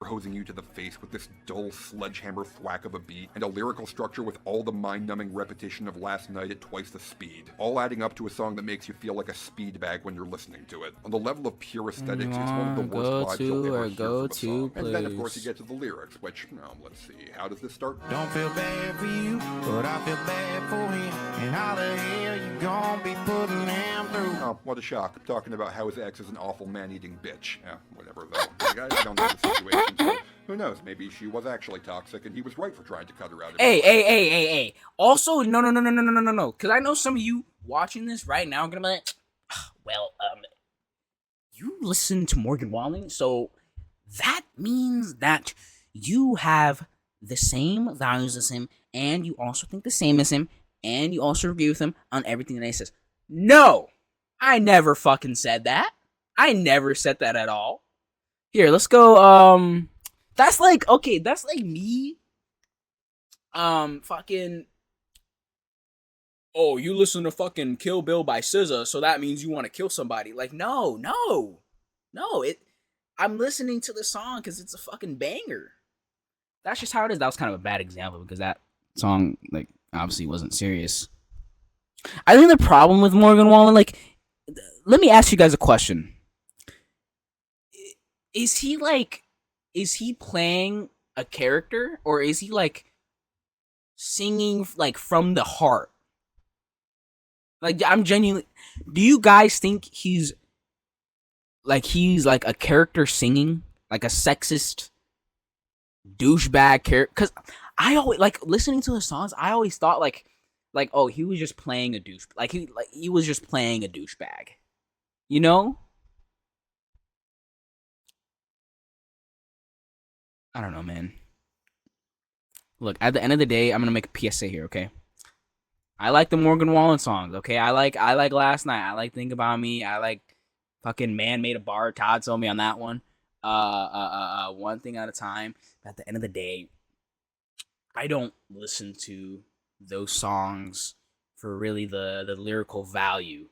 Hosing you to the face with this dull sledgehammer thwack of a beat, and a lyrical structure with all the mind-numbing repetition of Last Night at twice the speed, all adding up to a song that makes you feel like a speed bag when you're listening to it. On the level of pure aesthetics, it's one of the worst vibes you'll ever hear from a song. And then, of course, you get to the lyrics, which, let's see, how does this start? Don't feel bad for you, but I feel bad for him. And how the hell you gonna be putting him through? Oh, what a shock. Talking about how his ex is an awful man-eating bitch. Yeah, whatever, though. I don't know the situation. So who knows? Maybe she was actually toxic, and he was right for trying to cut her out. Hey. Also, no. Because I know some of you watching this right now are going to be like, well, you listen to Morgan Wallen, so that means that you have the same values as him, and you also think the same as him, and you also agree with him on everything that he says. No! I never fucking said that. I never said that at all. Here, let's go, that's like me, fucking, oh, you listen to fucking Kill Bill by SZA, so that means you want to kill somebody. Like, no, I'm listening to the song because it's a fucking banger. That's just how it is. That was kind of a bad example because that song, like, obviously wasn't serious. I think the problem with Morgan Wallen, like, let me ask you guys a question. Is he playing a character, or is he like singing like from the heart? Like, I'm genuinely, do you guys think he's like a character singing, like a sexist douchebag character? Because I always, like, listening to the songs, I always thought like oh, he was just playing a douche, like he was just playing a douchebag, you know? I don't know, man. Look, at the end of the day, I'm gonna make a PSA here, okay? I like the Morgan Wallen songs, okay? I like Last Night. I like Think About Me. I like fucking Man Made a Bar. Todd told me on that one. One Thing at a Time. But at the end of the day, I don't listen to those songs for really the lyrical value.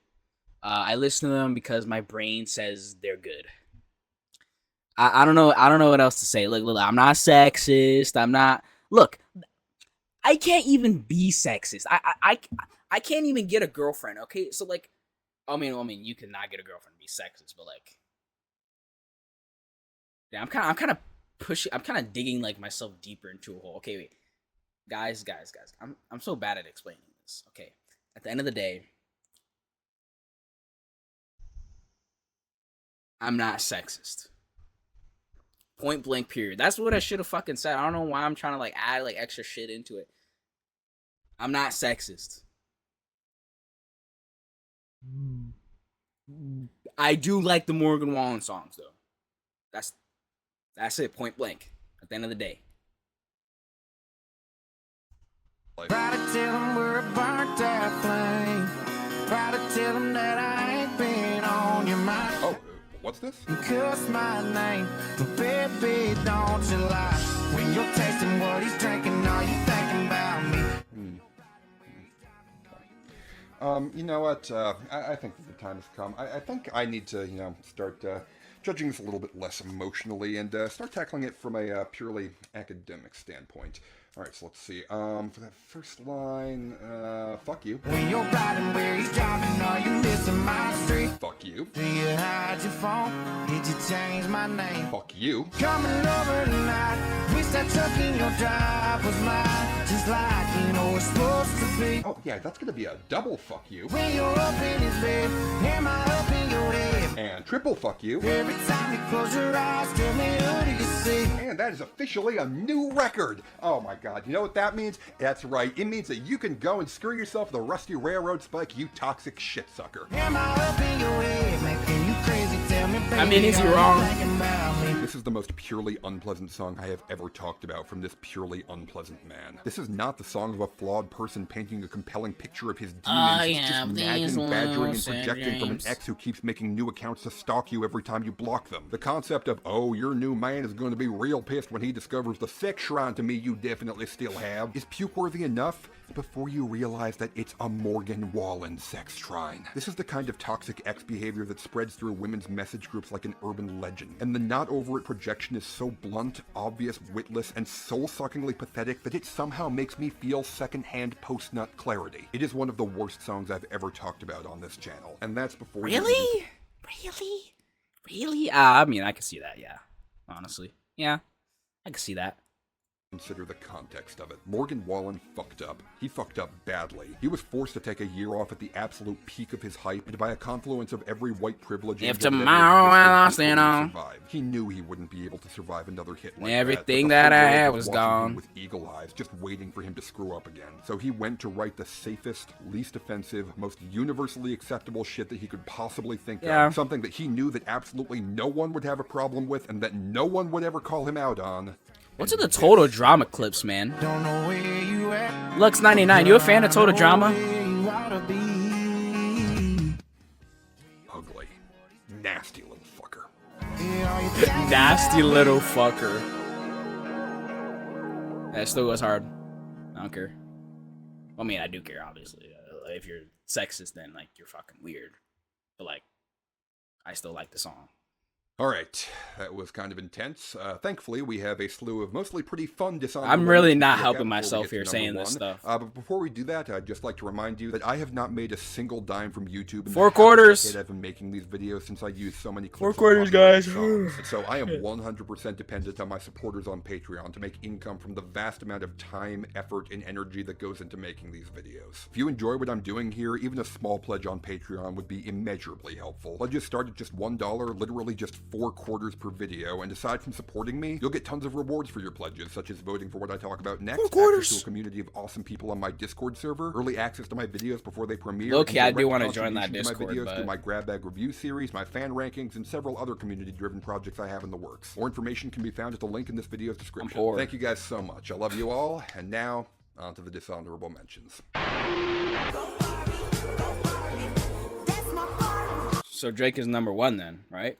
I listen to them because my brain says they're good. I don't know what else to say. Look, I'm not sexist. I'm not. Look, I can't even be sexist. I can't even get a girlfriend. Okay, so like, I mean, you cannot get a girlfriend and be sexist, but like, yeah, I'm kind of pushing. I'm kind of digging like myself deeper into a hole. Okay, wait, guys, I'm so bad at explaining this. Okay, at the end of the day, I'm not sexist. Point blank, period. That's what I should have fucking said. I don't know why I'm trying to like add like extra shit into it. I'm not sexist. I do like the Morgan Wallen songs though. That's it. Point blank. At the end of the day. Try to tell them we're a burnt out flame. Try to tell them that I ain't been on your mind. Oh, what's this? Cuss my name, but baby, don't you lie. When you're tasting what he's drinking, are you thinking about me? You know what? I think the time has come. I think I need to, start judging this a little bit less emotionally and start tackling it from a purely academic standpoint. All right, so let's see. For that first line, Fuck you. When you're riding where he's driving, are you missing my street? Fuck you. Do you hide your phone? Did you change my name? Fuck you. Coming over tonight. Wish that truck in your drive was mine. Just like you know it's supposed to be. Oh, yeah, that's gonna be a double fuck you. When you're up in his bed, am I up in your head? And triple fuck you. Every time you close your eyes, tell me who do you see? And that is officially a new record. Oh my god, you know what that means? That's right, it means that you can go and screw yourself with a rusty railroad spike, you toxic shit sucker. Am I up in your head, making you crazy? Tell me, baby, I mean, is he are you wrong? thinking about me? This is the most purely unpleasant song I have ever talked about from this purely unpleasant man. This is not the song of a flawed person painting a compelling picture of his demons. It's just nagging, badgering, and projecting from an ex who keeps making new accounts to stalk you every time you block them. The concept of, oh, your new man is going to be real pissed when he discovers the sex shrine to me you definitely still have, is puke-worthy enough before you realize that it's a Morgan Wallen sex shrine. This is the kind of toxic ex behavior that spreads through women's message groups like an urban legend. And the not over it projection is so blunt, obvious, witless, and soul-suckingly pathetic that it somehow makes me feel second-hand post-nut clarity. It is one of the worst songs I've ever talked about on this channel. And that's before Really? Really? I mean, I can see that, yeah. Honestly. Yeah. I can see that. Consider the context of it. Morgan Wallen fucked up. He fucked up badly. He was forced to take a year off at the absolute peak of his hype, and by a confluence of every white privilege If and ever tomorrow I lost he it couldn't all. survive. He knew he wouldn't be able to survive another hit like Everything that. that I But the had whole world was watching him gone. with eagle eyes, just waiting for him to screw up again. So he went to write the safest, least offensive, most universally acceptable shit that he could possibly think Yeah. of. Something that he knew that absolutely no one would have a problem with, and that no one would ever call him out on. What's in the Total Drama clips, man? Don't know where you at. Lux99, you a fan of Total Drama? Where you oughta be. Ugly. Nasty little fucker. Yeah, are you thinking Nasty about little me? fucker. That still goes hard. I don't care. I mean, I do care, obviously. If you're sexist, then, like, you're fucking weird. But, like, I still like the song. Alright, that was kind of intense. Thankfully, we have a slew of mostly pretty fun Dishonorable I'm really moments to not look at helping before we myself get to here number saying this one. stuff. But before we do that, I'd just like to remind you that I have not made a single dime from YouTube in 4 the half quarters. decade I've been making these videos since I used so many clips 4 of quarters, popular guys. songs. And so I am 100% dependent on my supporters on Patreon to make income from the vast amount of time, effort, and energy that goes into making these videos. If you enjoy what I'm doing here, even a small pledge on Patreon would be immeasurably helpful. Pledges start at just $1, literally just 4 quarters per video, and aside from supporting me, you'll get tons of rewards for your pledges, such as voting for what I talk about next, 4 quarters. access to a community of awesome people on my Discord server, early access to my videos before they premiere, Low-key, and I do direct wanna join that contribution to my Discord, videos but- through my grab bag review series, my fan rankings, and several other community-driven projects I have in the works. More information can be found at the link in this video's description. poor. Thank you guys so much. I love you all, and now, on to the dishonorable mentions. So Drake is number 1 then, right?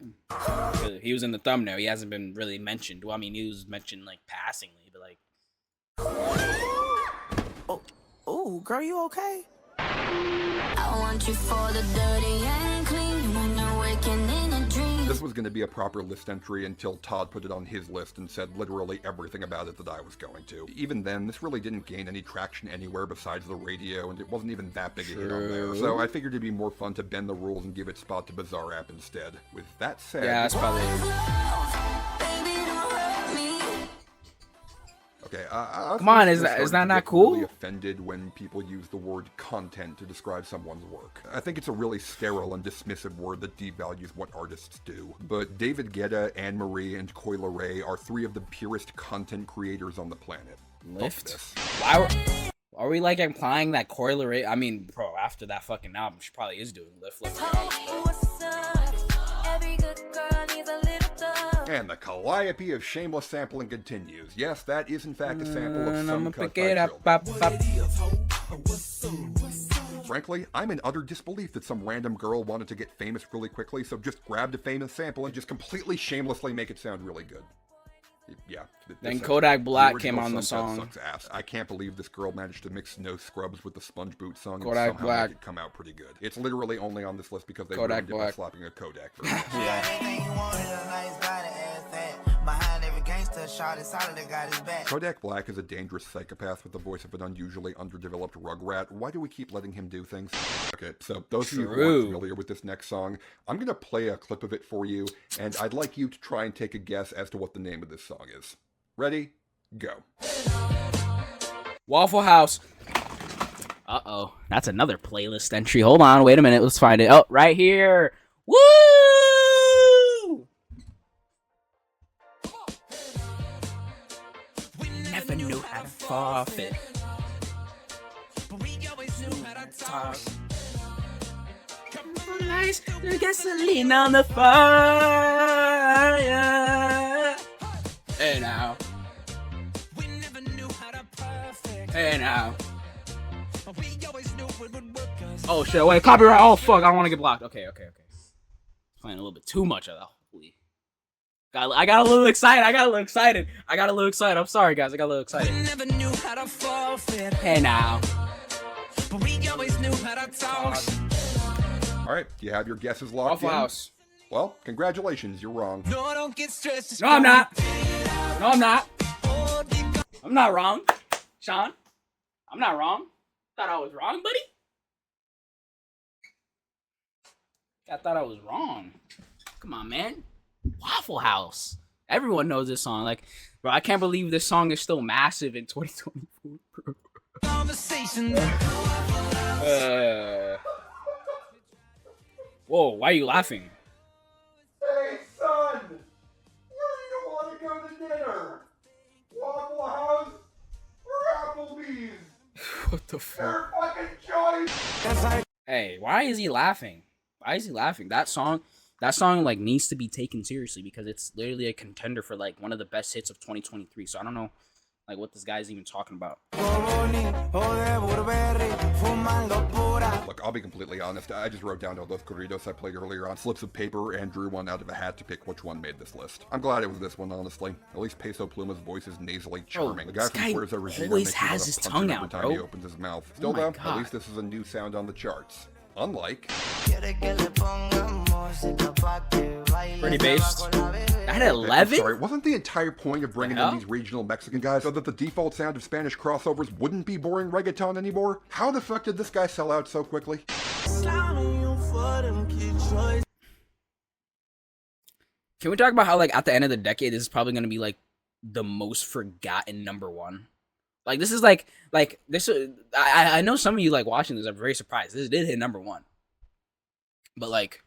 He was in the thumbnail. He hasn't been really mentioned. Well, I mean, he was mentioned, like, passingly, but, like... Ooh, girl, you okay? I want you for the dirty and clean when you're waking in a dream. This was going to be a proper list entry until Todd put it on his list and said literally everything about it that I was going to. Even then, this really didn't gain any traction anywhere besides the radio, and it wasn't even that big a hit on there. So I figured it'd be more fun to bend the rules and give it spot to Bizarre App instead. With that said... Yeah, that's probably... Baby, don't hurt me. Okay, Come on, is that not cool? Really offended when people use the word content to describe someone's work. I think it's a really sterile and dismissive word that devalues what artists do. But David Guetta, Anne Marie, and Coyle Ray are 3 of the purest content creators on the planet. Fuck Lift? this. Why are we, like, implying that Coyle Ray... I mean, bro, after that fucking album, she probably is doing Lift. Every good girl needs a little love. And the calliope of shameless sampling continues. Yes, that is in fact a sample of And some I'ma cut pick it by up, Trill. Frankly, I'm in utter disbelief that some random girl wanted to get famous really quickly, so just grabbed a famous sample and just completely shamelessly make it sound really good. Yeah. Then Kodak Black the came original on the Sunset song. Sucks ass. I can't believe this girl managed to mix No Scrubs with the Sponge Boot song Kodak and somehow Black. make it come out pretty good. It's literally only on this list because they Kodak ruined it by Black. slapping a Kodak version. Everything you wanted, a nice body, ass fat. Behind every gangster, shot solid that got his back. Kodak Black is a dangerous psychopath with the voice of an unusually underdeveloped rugrat. Why do we keep letting him do things? Okay, so those of you who aren't familiar with this next song, I'm going to play a clip of it for you, and I'd like you to try and take a guess as to what the name of this song is. Ready? Go. Waffle House. Uh-oh. That's another playlist entry. Hold on. Wait a minute. Let's find it. Oh, right here. Woo! Never knew how to forfeit. But we always knew how to talk. Nice. There's gasoline on the fire. Hey now. We never knew how to perfect. Hey now. But we always knew it would work us. Oh shit, wait, copyright. Oh fuck, I don't want to get blocked. Okay. Playing a little bit too much of that. Holy. I got a little excited. I'm sorry, guys. I got a little excited. We never knew how to forfeit. Hey now. But we always knew how to talk. All right, do you have your guesses locked Waffle in? House. Well, congratulations, you're wrong. No, don't get stressed. No, I'm not. I'm not wrong. Sean, I'm not wrong. Thought I was wrong, buddy. I thought I was wrong. Come on, man. Waffle House. Everyone knows this song. Like, bro, I can't believe this song is still massive in 2024, bro. Conversation. Whoa, why are you laughing? Hey, son! Where do you want to go to dinner? Waffle House or Applebee's? What the fuck? Your fucking choice! Hey, why is he laughing? That song like needs to be taken seriously because it's literally a contender for like one of the best hits of 2023. So I don't know like what this guy's even talking about. Look, I'll be completely honest. I just wrote down all those corridos I played earlier on slips of paper and drew one out of a hat to pick which one made this list. I'm glad it was this one, honestly. At least Peso Pluma's voice is nasally charming. The guy this from guy Puerto Rico always has his tongue out, every time bro. he opens his mouth. Still my though, God. at least this is a new sound on the charts. Unlike Pretty based. I had I'm 11. sorry, wasn't the entire point of bringing in these regional Mexican guys so that the default sound of Spanish crossovers wouldn't be boring reggaeton anymore? How the fuck did this guy sell out so quickly? Can we talk about how like at the end of the decade this is probably gonna be like the most forgotten number one? Like this is like this. I know some of you like watching this are very surprised. This did hit number one, but like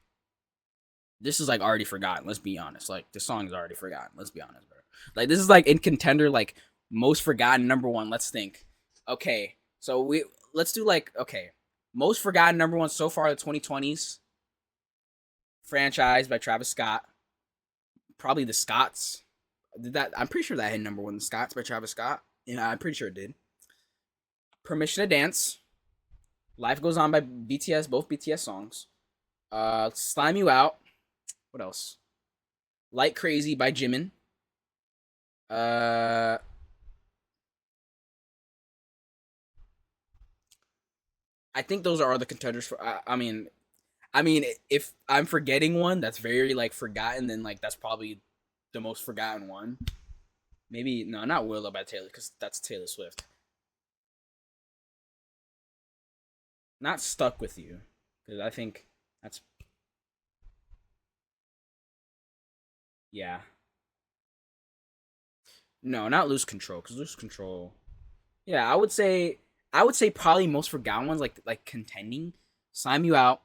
this is like already forgotten. Let's be honest. Like this song is already forgotten. Let's be honest, bro. Like this is like in contender like most forgotten number one. Let's think. Okay, so let's do like most forgotten number one so far in the 2020s. Franchise by Travis Scott. Probably the Scots. Did that? I'm pretty sure that hit number one. The Scots by Travis Scott. Yeah, I'm pretty sure it did. Permission to Dance. Life Goes On by BTS. Both BTS songs. Slime You Out. What else? Like Crazy by Jimin. I think those are all the contenders for. I mean, if I'm forgetting one that's very like forgotten, then like that's probably the most forgotten one. Maybe no, not Willow by Taylor, because that's Taylor Swift. Not Stuck With You, because I think that's yeah. No, not Lose Control, because Lose Control. Yeah, I would say probably most forgotten ones like contending. Slime You Out,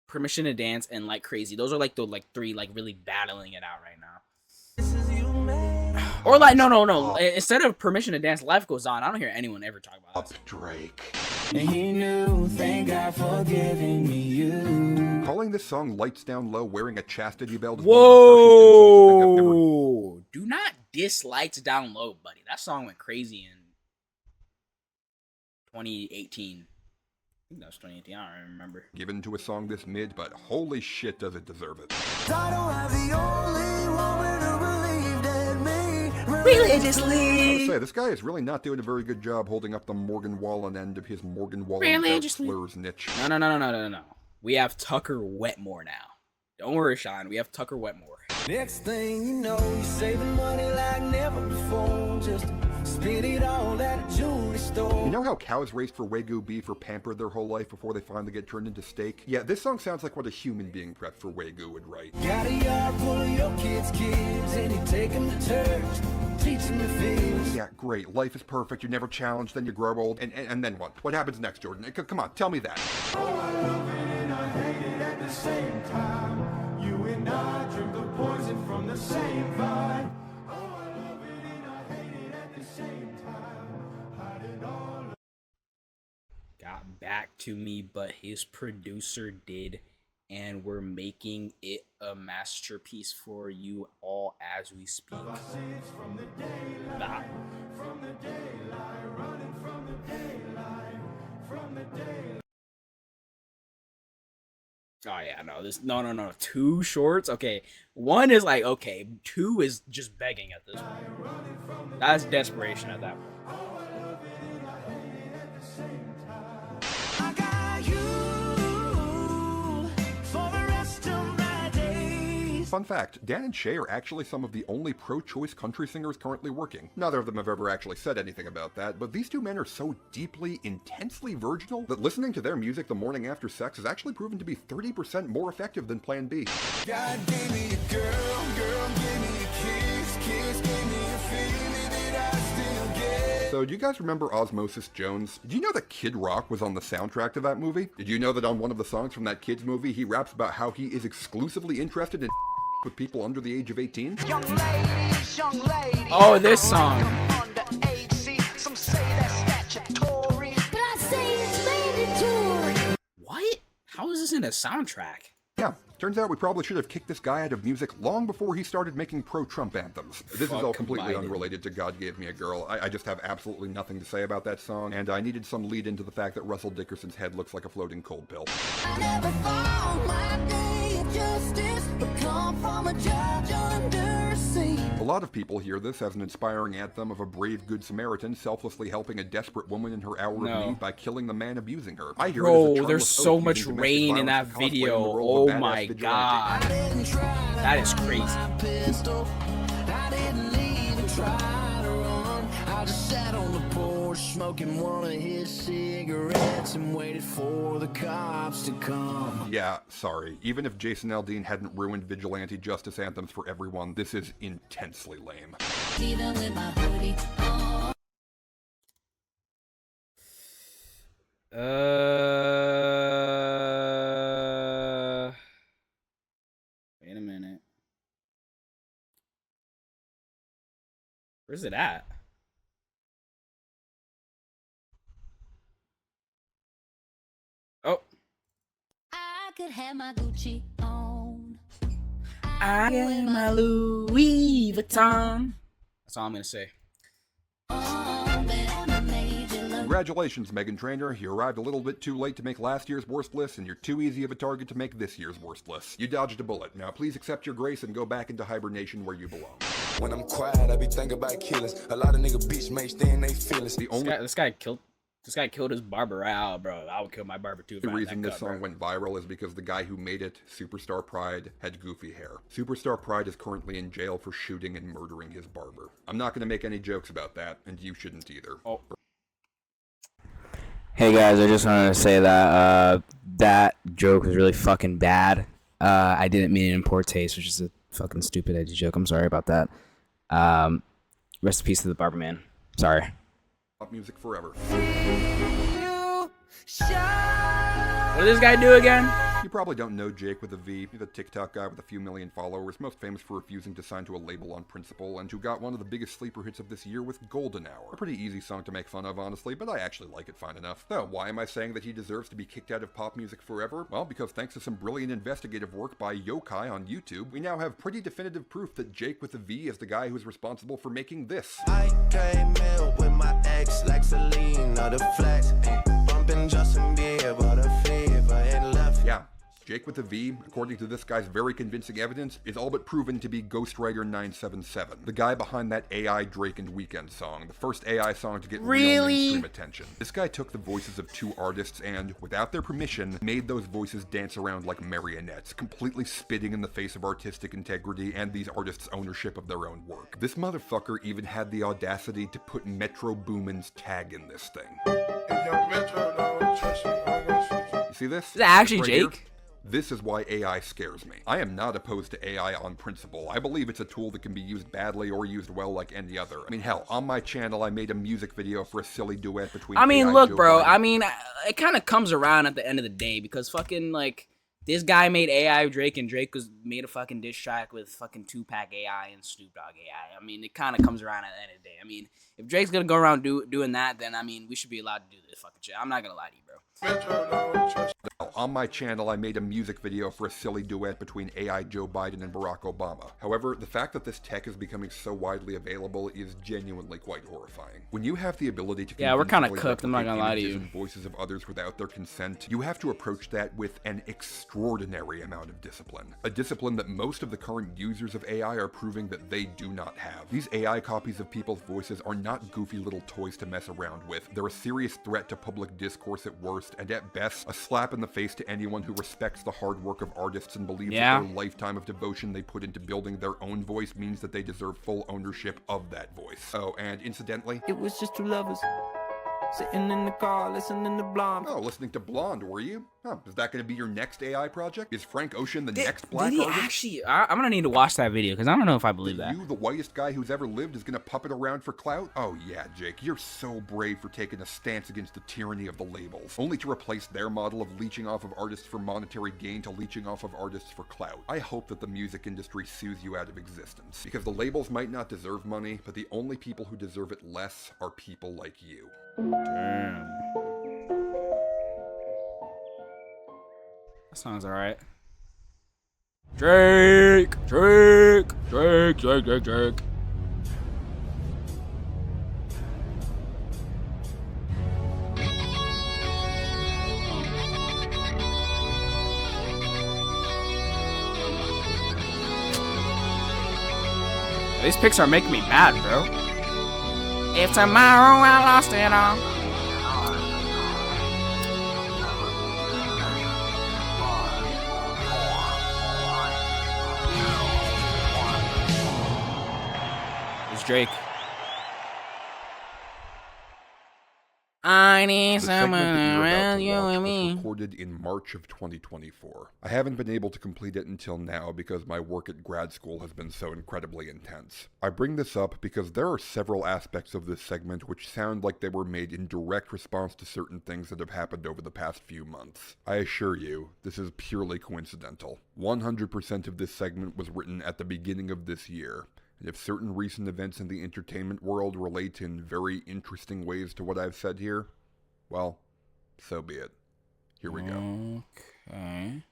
Permission to Dance, and Like Crazy. Those are like the three like really battling it out right now. Or like no. Instead of Permission to Dance, Life Goes On. I don't hear anyone ever talk about that. Drake. And he knew, thank God for giving me you. Calling this song Lights Down Low wearing a chastity belt is one of the harshest insults I think I've ever... Whoa! Do not diss Lights Down Low, buddy. That song went crazy in 2018. I think that was 2018. I don't remember. Given to a song this mid, but holy shit does it deserve it. I don't have the only woman who believed in me. Religiously. I gotta say, this guy is really not doing a very good job holding up the Morgan Wallen end of his Morgan Wallen slurs niche. No. We have Tucker Wetmore now. Don't worry, Sean. We have Tucker Wetmore. Next thing you know, you're saving money like never before. Just spend it all at a jewelry store. You know how cows raised for Wagyu beef are pampered their whole life before they finally get turned into steak? Yeah, this song sounds like what a human being prepped for Wagyu would write. Got a yard full of your kids' and you take them to church, teach them the fields. Yeah, great. Life is perfect. You're never challenged, then you grow old, and then what? What happens next, Jordan? Come on, tell me that. Oh, I love it and I hate it at the same time. You and I drink the poison from the same vine. Oh, I love it and I hate it at the same time. Hide it all. Got back to me, but his producer did, and we're making it a masterpiece for you all as we speak. I see it's from the daylight, from the daylight, running from the daylight, from the daylight. Oh yeah, no. 2 shorts. Okay, 1 is like okay, 2 is just begging at this point. That's desperation at that point. I got you for the rest of my days. Fun fact, Dan and Shay are actually some of the only pro-choice country singers currently working. Neither of them have ever actually said anything about that, but these two men are so deeply, intensely virginal that listening to their music the morning after sex has actually proven to be 30% more effective than Plan B. God gave me a girl, girl gave me a kiss, kiss gave me a feeling that I still get. So, do you guys remember Osmosis Jones? Did you know that Kid Rock was on the soundtrack to that movie? Did you know that on one of the songs from that kid's movie, he raps about how he is exclusively interested in with people under the age of 18? Young ladies, Oh, this song. underage, see, some say that's statutory. But I say it's mandatory. What? How is this in a soundtrack? Yeah, turns out we probably should have kicked this guy out of music long before he started making pro-Trump anthems. This is all completely Biden. unrelated to God Gave Me a Girl. I just have absolutely nothing to say about that song, and I needed some lead into the fact that Russell Dickerson's head looks like a floating cold pill. I never found my day of justice, but come from a judge under a sea. A lot of people hear this as an inspiring anthem of a brave good Samaritan selflessly helping a desperate woman in her hour of need by killing the man abusing her. I hear it as a Bro, charmless there's so oath much using domestic rain in violence that to cosplay in the video. role of a Oh badass my vigilante. god. That is crazy. I didn't even try to run. I just sat on the porch smoking one of his cigarettes and waited for the cops to come. Yeah, sorry. Even if Jason Aldean hadn't ruined vigilante justice anthems for everyone, this is intensely lame. Even with my hoodie on. Wait a minute. Where's it at? Oh. I could have my Gucci on. I got my Louis Vuitton. That's all I'm gonna say. Congratulations, Meghan Trainor. You arrived a little bit too late to make last year's worst list, and you're too easy of a target to make this year's worst list. You dodged a bullet. Now please accept your grace and go back into hibernation where you belong. When I'm quiet, I be thinking about killers. A lot of nigga bitch may stay in they feelings. The only This guy killed his barber. Ah, bro, I would kill my barber too. The reason this song went viral is because the guy who made it, Superstar Pride, had goofy hair. Superstar Pride is currently in jail for shooting and murdering his barber. I'm not going to make any jokes about that, and you shouldn't either. Oh. Hey guys, I just wanted to say that that joke was really fucking bad. I didn't mean it in poor taste, which is a fucking stupid edgy joke. I'm sorry about that. Rest in peace to the barber man. Sorry. Pop music forever. What did this guy do again? You probably don't know Jake with a V. He's a TikTok guy with a few million followers, most famous for refusing to sign to a label on principle, and who got one of the biggest sleeper hits of this year with Golden Hour. A pretty easy song to make fun of, honestly, but I actually like it fine enough. So, why am I saying that he deserves to be kicked out of pop music forever? Well, because thanks to some brilliant investigative work by Yokai on YouTube, we now have pretty definitive proof that Jake with a V is the guy who's responsible for making this. I came in with my ex, like Celine, or the flex. Bumping Justin Bieber, the fever, and left. Yeah. Jake with a V, according to this guy's very convincing evidence, is all but proven to be Ghostwriter 977, the guy behind that AI Drake and Weeknd song, the first AI song to get real mainstream attention. This guy took the voices of two artists and, without their permission, made those voices dance around like marionettes, completely spitting in the face of artistic integrity and these artists' ownership of their own work. This motherfucker even had the audacity to put Metro Boomin's tag in this thing. You see this? Is that actually Right Jake? Here? This is why AI scares me. I am not opposed to AI on principle. I believe it's a tool that can be used badly or used well like any other. I mean, hell, on my channel, I made a music video for a silly duet between AI look, Joe bro. Biden. I mean, it kind of comes around at the end of the day because fucking, like, this guy made AI Drake and Drake made a fucking diss track with fucking Tupac AI and Snoop Dogg AI. I mean, it kind of comes around at the end of the day. I mean, if Drake's gonna go around doing that, then, I mean, we should be allowed to do this fucking shit. I'm not gonna lie to you, bro. On my channel, I made a music video for a silly duet between AI Joe Biden and Barack Obama. However, the fact that this tech is becoming so widely available is genuinely quite horrifying. When you have the ability to Yeah, we're kinda convincingly cooked, I'm not gonna lie to replicate you. images and voices of others without their consent, you have to approach that with an extraordinary amount of discipline. A discipline that most of the current users of AI are proving that they do not have. These AI copies of people's voices are not goofy little toys to mess around with. They're a serious threat to public discourse at worst, and at best, a slap in the face to anyone who respects the hard work of artists and believes that their lifetime of devotion they put into building their own voice means that they deserve full ownership of that voice. Oh, and incidentally, It was just two lovers sitting in the car listening to Blonde. oh, listening to Blonde, were you? Huh, is that going to be your next AI project? Is Frank Ocean the next black Did he artist? actually? I'm gonna need to watch that video because I don't know if I believe that. You, the whitest guy who's ever lived, is gonna puppet around for clout? Oh yeah, Jake, you're so brave for taking a stance against the tyranny of the labels, only to replace their model of leeching off of artists for monetary gain to leeching off of artists for clout. I hope that the music industry sues you out of existence, because the labels might not deserve money, but the only people who deserve it less are people like you. Damn. That sounds alright. Drake. These pics are making me mad, bro. If tomorrow I lost it all. It's Drake. I need The segment someone that you're about around to you watch and was me. recorded in March of 2024. I haven't been able to complete it until now because my work at grad school has been so incredibly intense. I bring this up because there are several aspects of this segment which sound like they were made in direct response to certain things that have happened over the past few months. I assure you, this is purely coincidental. 100% of this segment was written at the beginning of this year. And if certain recent events in the entertainment world relate in very interesting ways to what I've said here, well, so be it. Here we go. Okay.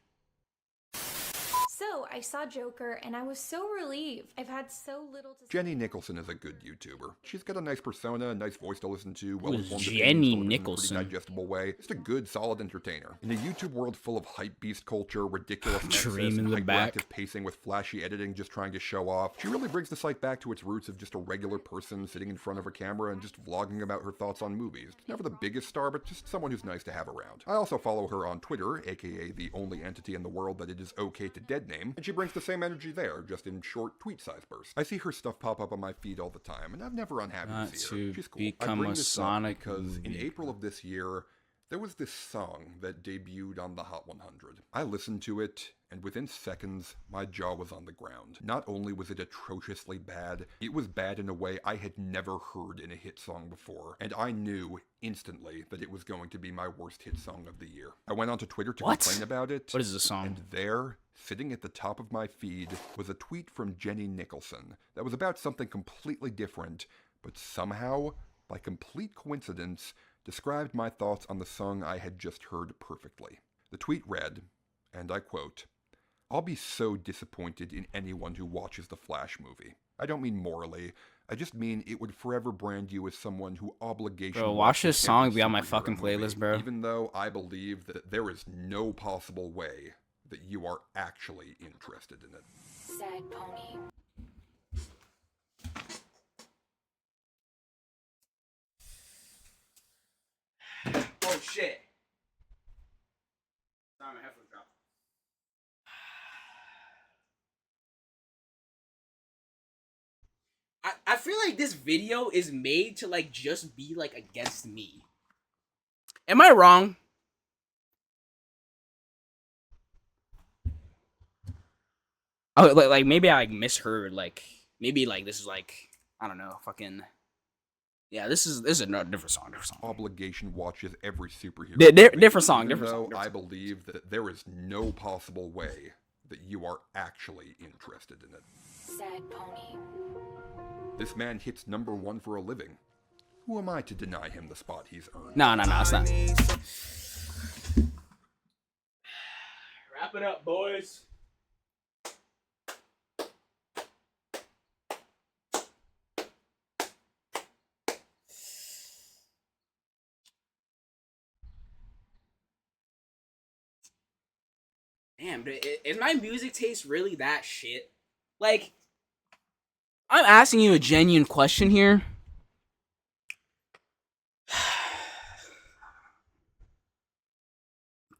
So, I saw Joker and I was so relieved. I've had so little to Jenny Nicholson is a good YouTuber. She's got a nice persona, a nice voice to listen to, Who is well-informed Jenny opinions delivered in a Nicholson? pretty digestible way. Just a good, solid entertainer. In a YouTube world full of hype beast culture, ridiculous Dream excess, in and the back. hyperactive pacing with flashy editing just trying to show off, she really brings the site back to its roots of just a regular person sitting in front of a camera and just vlogging about her thoughts on movies. Never the biggest star, but just someone who's nice to have around. I also follow her on Twitter, aka the only entity in the world that it is okay to dead name, and she brings the same energy there, just in short tweet-sized bursts. I see her stuff pop up on my feed all the time, and I'm never unhappy Not to see her. to She's cool. become I bring a this Sonic up because in movie. April of this year, there was this song that debuted on the Hot 100. I listened to it, and within seconds, my jaw was on the ground. Not only was it atrociously bad, it was bad in a way I had never heard in a hit song before, and I knew instantly that it was going to be my worst hit song of the year. I went onto Twitter to What? complain about it. What is the song? And there, sitting at the top of my feed, was a tweet from Jenny Nicholson that was about something completely different, but somehow, by complete coincidence, described my thoughts on the song I had just heard perfectly. The tweet read, and I quote, "I'll be so disappointed in anyone who watches the Flash movie. I don't mean morally, I just mean it would forever brand you as someone who obligation Bro, watch watches this song every be on my superhero fucking movie, playlist, bro. Even though I believe that there is no possible way that you are actually interested in it. Sad pony. Oh shit. Sorry, my headphones dropped. I feel like this video is made to like just be like against me. Am I wrong? Oh, like maybe I like misheard. Like maybe like this is like I don't know, fucking. Yeah, this is a different song. Different song. Obligation watches every superhero. Different song. Even Different though song. I believe that there is no possible way that you are actually interested in it. Sad pony. This man hits #1 for a living. Who am I to deny him the spot he's earned? No, it's not. Wrap it up, boys. Damn, is my music taste really that shit? Like, I'm asking you a genuine question here.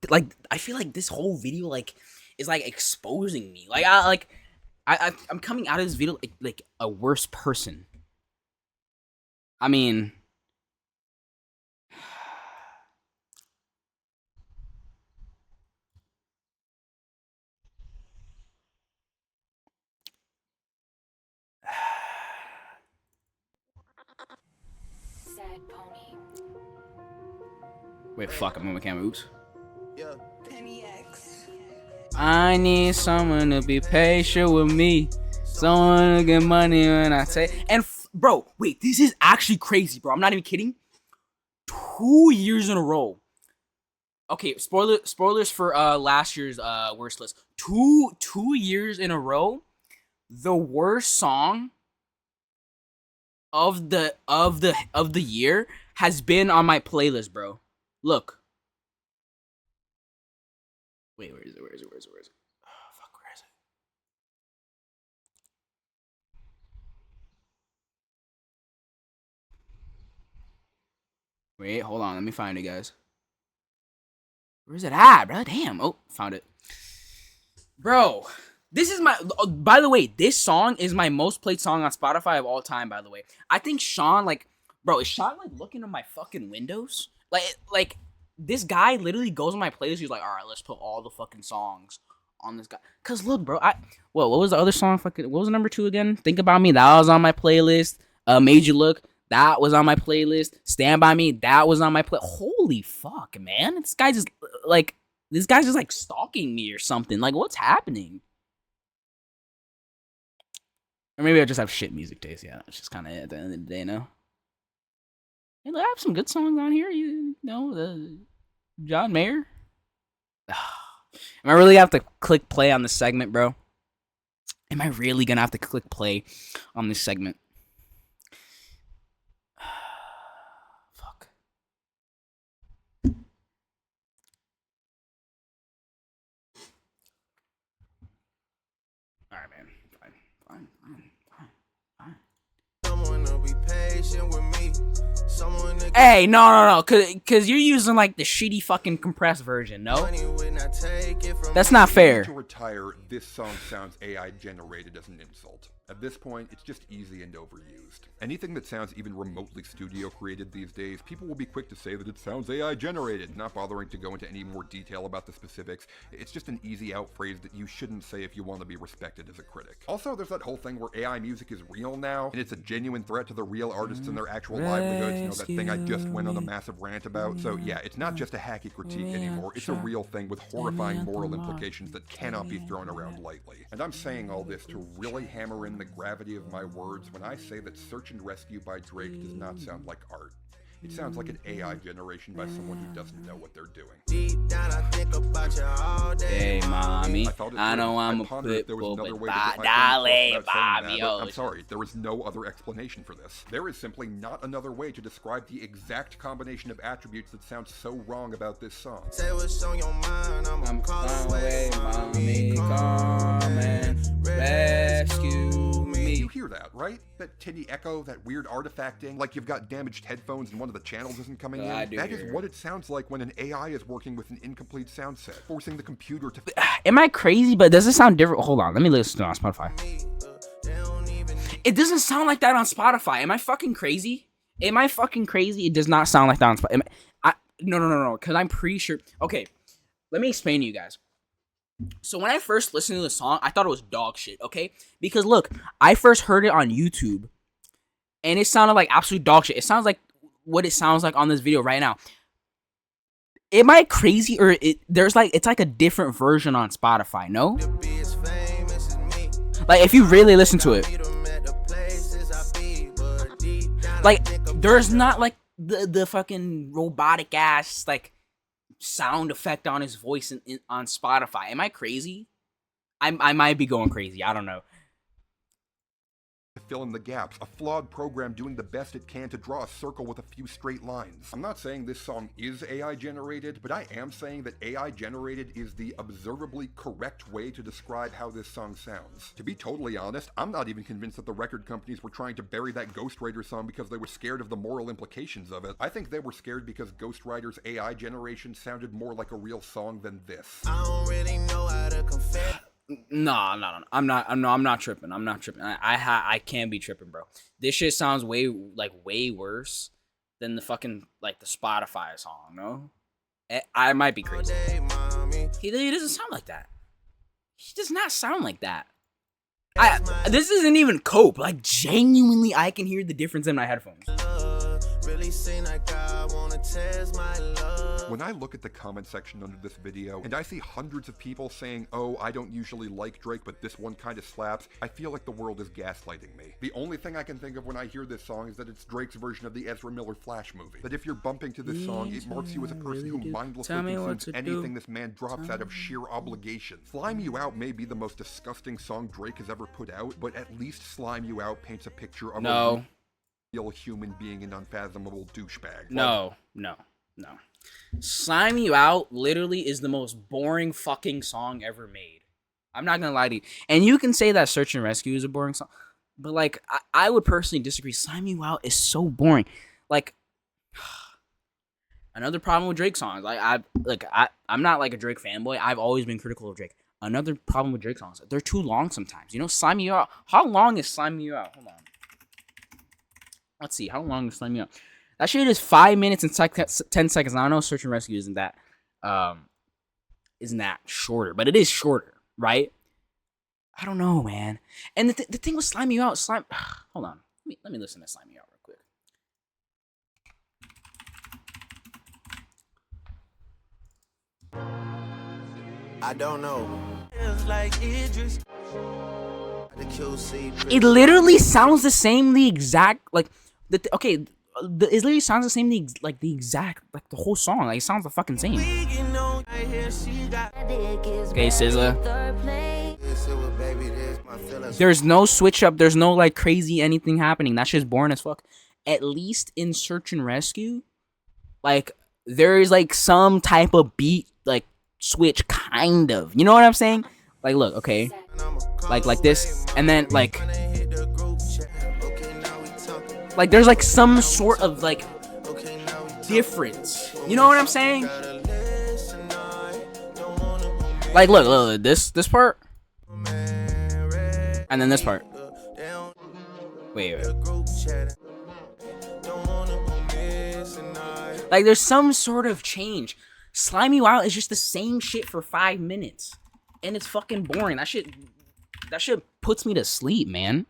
Like, I feel like this whole video, like, is, like, exposing me. Like, I'm coming out of this video like a worse person. I mean... Sad pony. Wait, fuck, I'm on my camera. Oops. Yeah. Penny X. I need someone to be patient with me. Someone to get money when I say. And bro, wait, this is actually crazy, bro. I'm not even kidding. 2 years in a row. Okay, spoilers for last year's worst list. Two years in a row, the worst song of the year has been on my playlist, bro. Look. Wait, where is it? Oh, fuck, where is it? Wait, hold on. Let me find it, guys. Where's it at, bro? Damn. Oh, found it. Bro, this is my... by the way, this song is my most played song on Spotify of all time, by the way. I think Sean, like... Bro, is Sean, like, looking at my fucking windows? Like... This guy literally goes on my playlist. He's like, all right, let's put all the fucking songs on this guy. Cause look, bro, what was the other song? Fucking, what was number 2 again? Think About Me. That was on my playlist. Made You Look. That was on my playlist. Stand By Me. That was on my play. Holy fuck, man! This guy's just like stalking me or something. Like, what's happening? Or maybe I just have shit music taste. Yeah, it's just kind of at the end of the day, no. Hey, I have some good songs on here. You know, the John Mayer. Am I really gonna have to click play on this segment, bro? Am I really gonna have to click play on this segment? Fuck. All right, man. Fine. Someone to be patient with me. Someone to Hey, no, cause you're using like the shitty fucking compressed version, no? money when I take it from That's not fair. To retire, this song sounds AI generated as an insult. At this point, it's just easy and overused. Anything that sounds even remotely studio created these days, people will be quick to say that it sounds AI generated, not bothering to go into any more detail about the specifics. It's just an easy out phrase that you shouldn't say if you want to be respected as a critic. Also, there's that whole thing where AI music is real now, and it's a genuine threat to the real artists and their actual livelihoods. You know, that thing I just went on a massive rant about. So yeah, it's not just a hacky critique anymore. It's a real thing with horrifying moral implications that cannot be thrown around lightly. And I'm saying all this to really hammer in the gravity of my words when I say that Search and Rescue by Drake does not sound like art. It sounds like an AI generation by someone who doesn't know what they're doing. Deep down, I think about you all day. Hey, mommy, I know I'm a pondered if there was pitbull, another but way to get my point across without saying Mommy, that, but I'm sorry, there is no other explanation for this. There is simply not another way to describe the exact combination of attributes that sounds so wrong about this song. Say what's on your mind, I'm calling away, mommy, come and rescue me. You hear that, right? That tinny echo, that weird artifacting, like you've got damaged headphones and one of the channels isn't coming in. That is what it sounds like when an AI is working with an incomplete sound set, forcing the computer to... Am I crazy? But does it sound different? Hold on, let me listen to it on Spotify. It doesn't sound like that on Spotify. Am I fucking crazy? Am I fucking crazy? It does not sound like that on Spotify. No, because I'm pretty sure... Okay, let me explain to you guys. So when I first listened to the song, I thought it was dog shit, okay? Because look, I first heard it on YouTube, and it sounded like absolute dog shit. It sounds like what it sounds like on this video right now. Am I crazy, or it's like a different version on Spotify, no? Like, if you really listen to it, like, there's not like the fucking robotic ass like sound effect on his voice on Spotify. Am I crazy? I might be going crazy. I don't know. Fill in the gaps, a flawed program doing the best it can to draw a circle with a few straight lines. I'm not saying this song is AI generated, but I am saying that AI generated is the observably correct way to describe how this song sounds. To be totally honest, I'm not even convinced that the record companies were trying to bury that Ghostwriter song because they were scared of the moral implications of it. I think they were scared because Ghostwriter's AI generation sounded more like a real song than this. I don't really know how to confess. No. I'm not tripping. I can't be tripping, bro. This shit sounds way worse than the fucking like the Spotify song. No, I might be crazy. He doesn't sound like that. He does not sound like that. This isn't even Cope. Like, genuinely, I can hear the difference in my headphones. Really seem like I wanna test my love. When I look at the comment section under this video and I see hundreds of people saying, oh, I don't usually like Drake, but this one kind of slaps, I feel like the world is gaslighting me. The only thing I can think of when I hear this song is that it's Drake's version of the Ezra Miller Flash movie. That if you're bumping to this song, it marks you as a person who mindlessly consumes anything this man drops out of sheer obligation. Slime You Out may be the most disgusting song Drake has ever put out, but at least Slime You Out paints a picture of a real human being, an unfathomable douchebag. No. Slime You Out literally is the most boring fucking song ever made. I'm not gonna lie to you. And you can say that Search and Rescue is a boring song, but like I would personally disagree. Slime You Out is so boring. Like, another problem with Drake songs. I'm not like a Drake fanboy. I've always been critical of Drake. Another problem with Drake songs, they're too long sometimes. You know, Slime You Out. How long is Slime You Out? Hold on. Let's see. How long is Slime You Out? That shit is 5 minutes and 10 seconds. I know Search and Rescue isn't that shorter, but it is shorter, right? I don't know, man. And the thing with Slime You Out, hold on. Let me listen to Slime You Out real quick. I don't know. Feels like Idris. It literally sounds the same, the exact, like, it literally sounds the same, the exact, like, the whole song, like, it sounds the fucking same. Okay, SZA. There's no switch up, there's no, like, crazy anything happening, that shit's boring as fuck. At least in Search and Rescue, like, there is, like, some type of beat, like, switch, kind of, you know what I'm saying? Like, look, okay, like this, and then, like, there's, like, some sort of, like, difference, you know what I'm saying? Like, look, this part, and then this part. Wait. Like, there's some sort of change. Slime You Out is just the same shit for 5 minutes. And it's fucking boring. That shit puts me to sleep, man.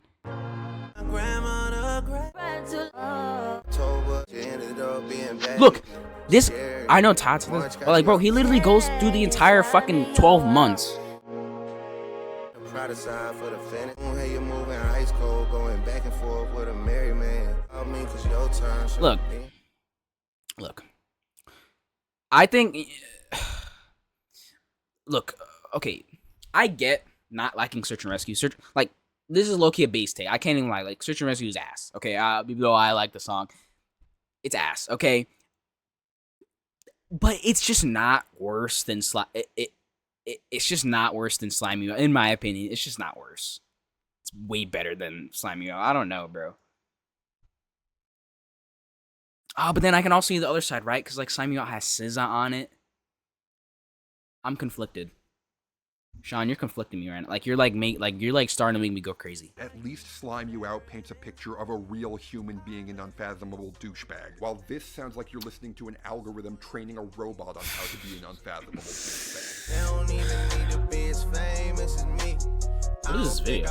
Look, this, I know Todd's this, but like, bro, he literally goes through the entire fucking 12 months. Look, Look, I think. Look, okay, I get not liking Search and Rescue. This is low key a base take. I can't even lie. Like Search and Rescue is ass. Okay, even though I like the song, it's ass. Okay, but it's just not worse than it's just not worse than Slimy. In my opinion, it's just not worse. It's way better than Slimy. I don't know, bro. Oh, but then I can also see the other side, right? Because like Slimy has SZA on it. I'm conflicted. Sean, you're conflicting me right now. Like you're starting to make me go crazy. At least Slime You Out paints a picture of a real human being an unfathomable douchebag, while this sounds like you're listening to an algorithm training a robot on how to be an unfathomable douchebag. They don't even need to be as famous as me. What is this video?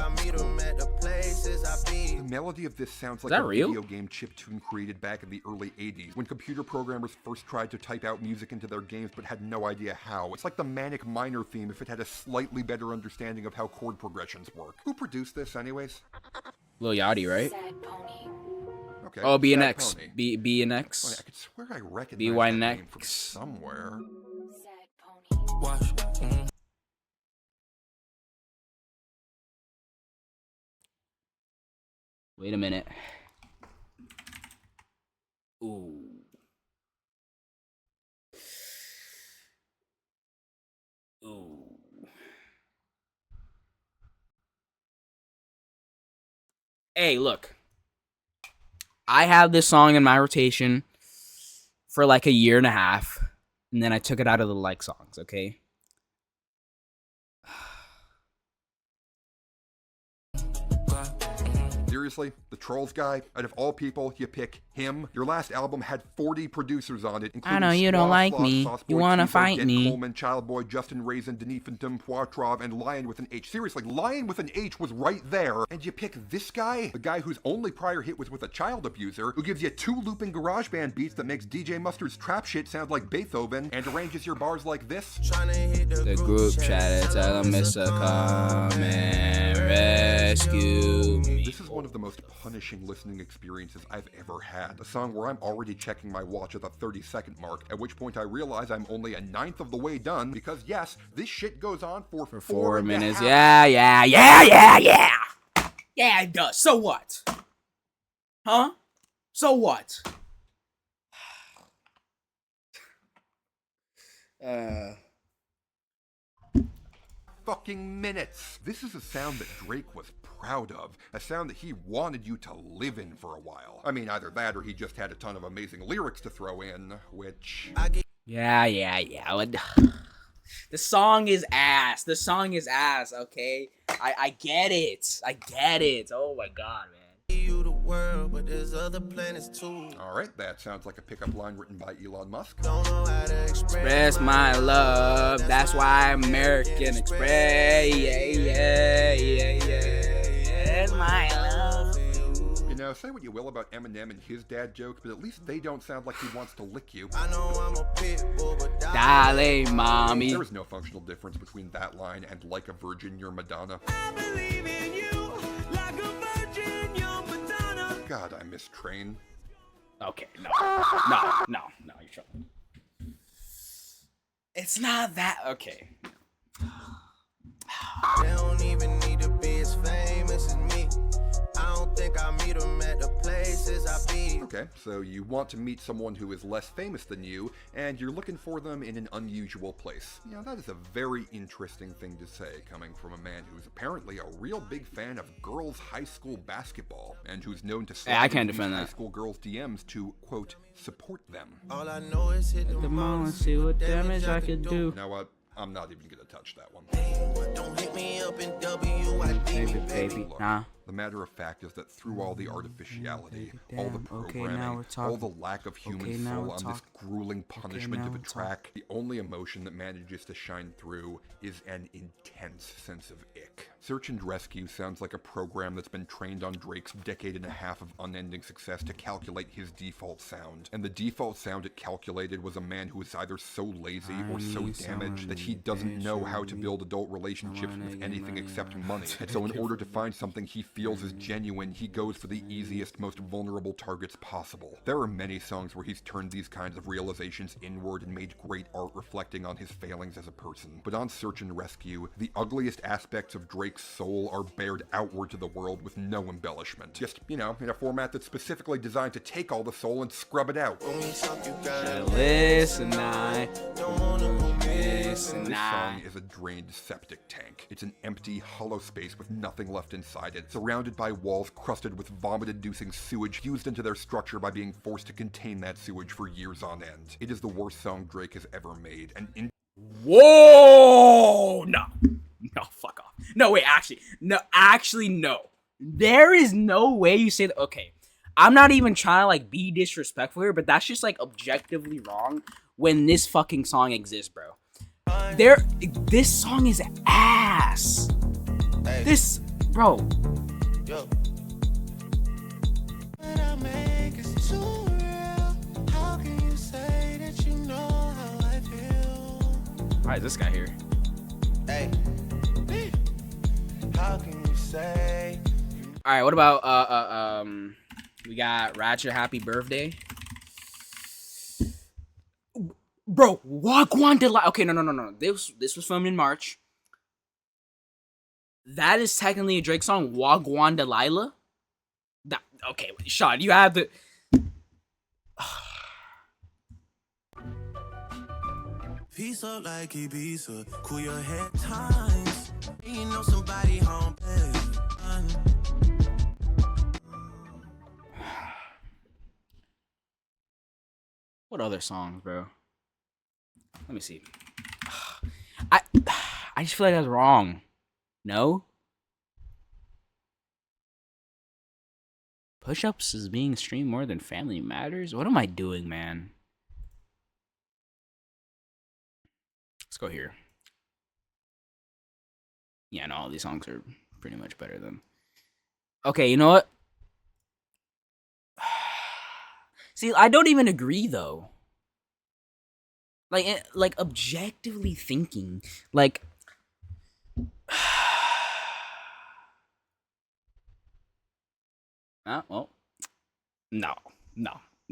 The melody of this sounds like a real? video game chiptune created back in the early 80s, when computer programmers first tried to type out music into their games but had no idea how. It's like the Manic Miner theme if it had a slightly better understanding of how chord progressions work. Who produced this, anyways? Lil Yachty, right? Okay. Oh, Sad BNX. Pony. BNX. Oh, I could swear I recognize BY that name Next. from somewhere. Wait a minute. Ooh. Ooh. Hey, look. I have this song in my rotation for like a year and a half, and then I took it out of the like songs, okay? Seriously? The Trolls guy? Out of all people, you pick him? Your last album had 40 producers on it, including I know you don't like me. You wanna fight Get me. Coleman, Childboy, Justin Raisin, Denis Phantom, Poitrov, and Lion with an H. Seriously, Lion with an H was right there, and you pick this guy? The guy whose only prior hit was with a child abuser, who gives you 2 looping GarageBand beats that makes DJ Mustard's trap shit sound like Beethoven, and arranges your bars like this? The group chat, tell them it's a come and rescue me. This is one of the most punishing listening experiences I've ever had. A song where I'm already checking my watch at the 30-second mark, at which point I realize I'm only a ninth of the way done, because yes, this shit goes on for 4 minutes. Yeah. Yeah, it does. So what? Huh? So what? Fucking minutes. This is a sound that Drake was proud of, a sound that he wanted you to live in for a while. I mean, either that or he just had a ton of amazing lyrics to throw in, which... Yeah. The song is ass. Okay? I get it. Oh my god, man. You the world, but there's other planets too. Alright, that sounds like a pickup line written by Elon Musk. Don't know how to Express my love. That's why American Express. Yeah. It's my love. You know, say what you will about Eminem and his dad jokes, but at least they don't sound like he wants to lick you. I know I'm a pit bull, but Dale, mommy. There is no functional difference between that line and Like a Virgin, You're Madonna. I believe in you like a virgin, you're Madonna. God, I miss Train. Okay, no, you're trouble. It's not that okay. They don't even need to be as famous as me. I don't think I meet them at the places I be. Okay, so you want to meet someone who is less famous than you, and you're looking for them in an unusual place. You know, that is a very interesting thing to say, coming from a man who's apparently a real big fan of girls' high school basketball, and who's known to I can't into defend high that. school girls' DMs to, quote, support them. All I know is hit the mall and see what damage I could do. You know what? I'm not even gonna touch that one. Don't hit me up in WID me, Baby, Look, nah. the matter of fact is that through all the artificiality, Baby, all the damn. Okay, programming, now we're talking. all the lack of human Okay, now soul we're on this talking. grueling punishment now of a we're track, the only emotion that manages to shine through is an intense sense of ick. Search and Rescue sounds like a program that's been trained on Drake's decade and a half of unending success to calculate his default sound. And the default sound it calculated was a man who is either so lazy or so damaged that he doesn't know how to build adult relationships with anything except money. And so in order to find something he feels is genuine, he goes for the easiest, most vulnerable targets possible. There are many songs where he's turned these kinds of realizations inward and made great art reflecting on his failings as a person. But on Search and Rescue, the ugliest aspects of Drake's soul are bared outward to the world with no embellishment. Just, you know, in a format that's specifically designed to take all the soul and scrub it out. Listen, I This song is a drained septic tank. It's an empty, hollow space with nothing left inside it, surrounded by walls crusted with vomit-inducing sewage fused into their structure by being forced to contain that sewage for years on end. It is the worst song Drake has ever made, and Whoa! No, fuck off. No, wait, actually, no. There is no way you say that. Okay, I'm not even trying to like be disrespectful here, but that's just like objectively wrong when this fucking song exists, bro. This song is ass. Hey. This, bro. Yo. Why is this guy here? Hey. How can you say? All right, what about we got Ratchet Happy Birthday. Bro, Wagwan Delilah. Okay, no. This was filmed in March. That is technically a Drake song, Wagwan Delilah. Okay, Sean, you have to. Peace up like Ibiza, cool your head times. You know somebody home. What other songs, bro? Let me see. I just feel like that's wrong. No? Push-ups is being streamed more than Family Matters? What am I doing, man? Let's go here. Yeah, no, all these songs are pretty much better than... Okay, you know what? See, I don't even agree, though. Like objectively thinking, like... Well, no.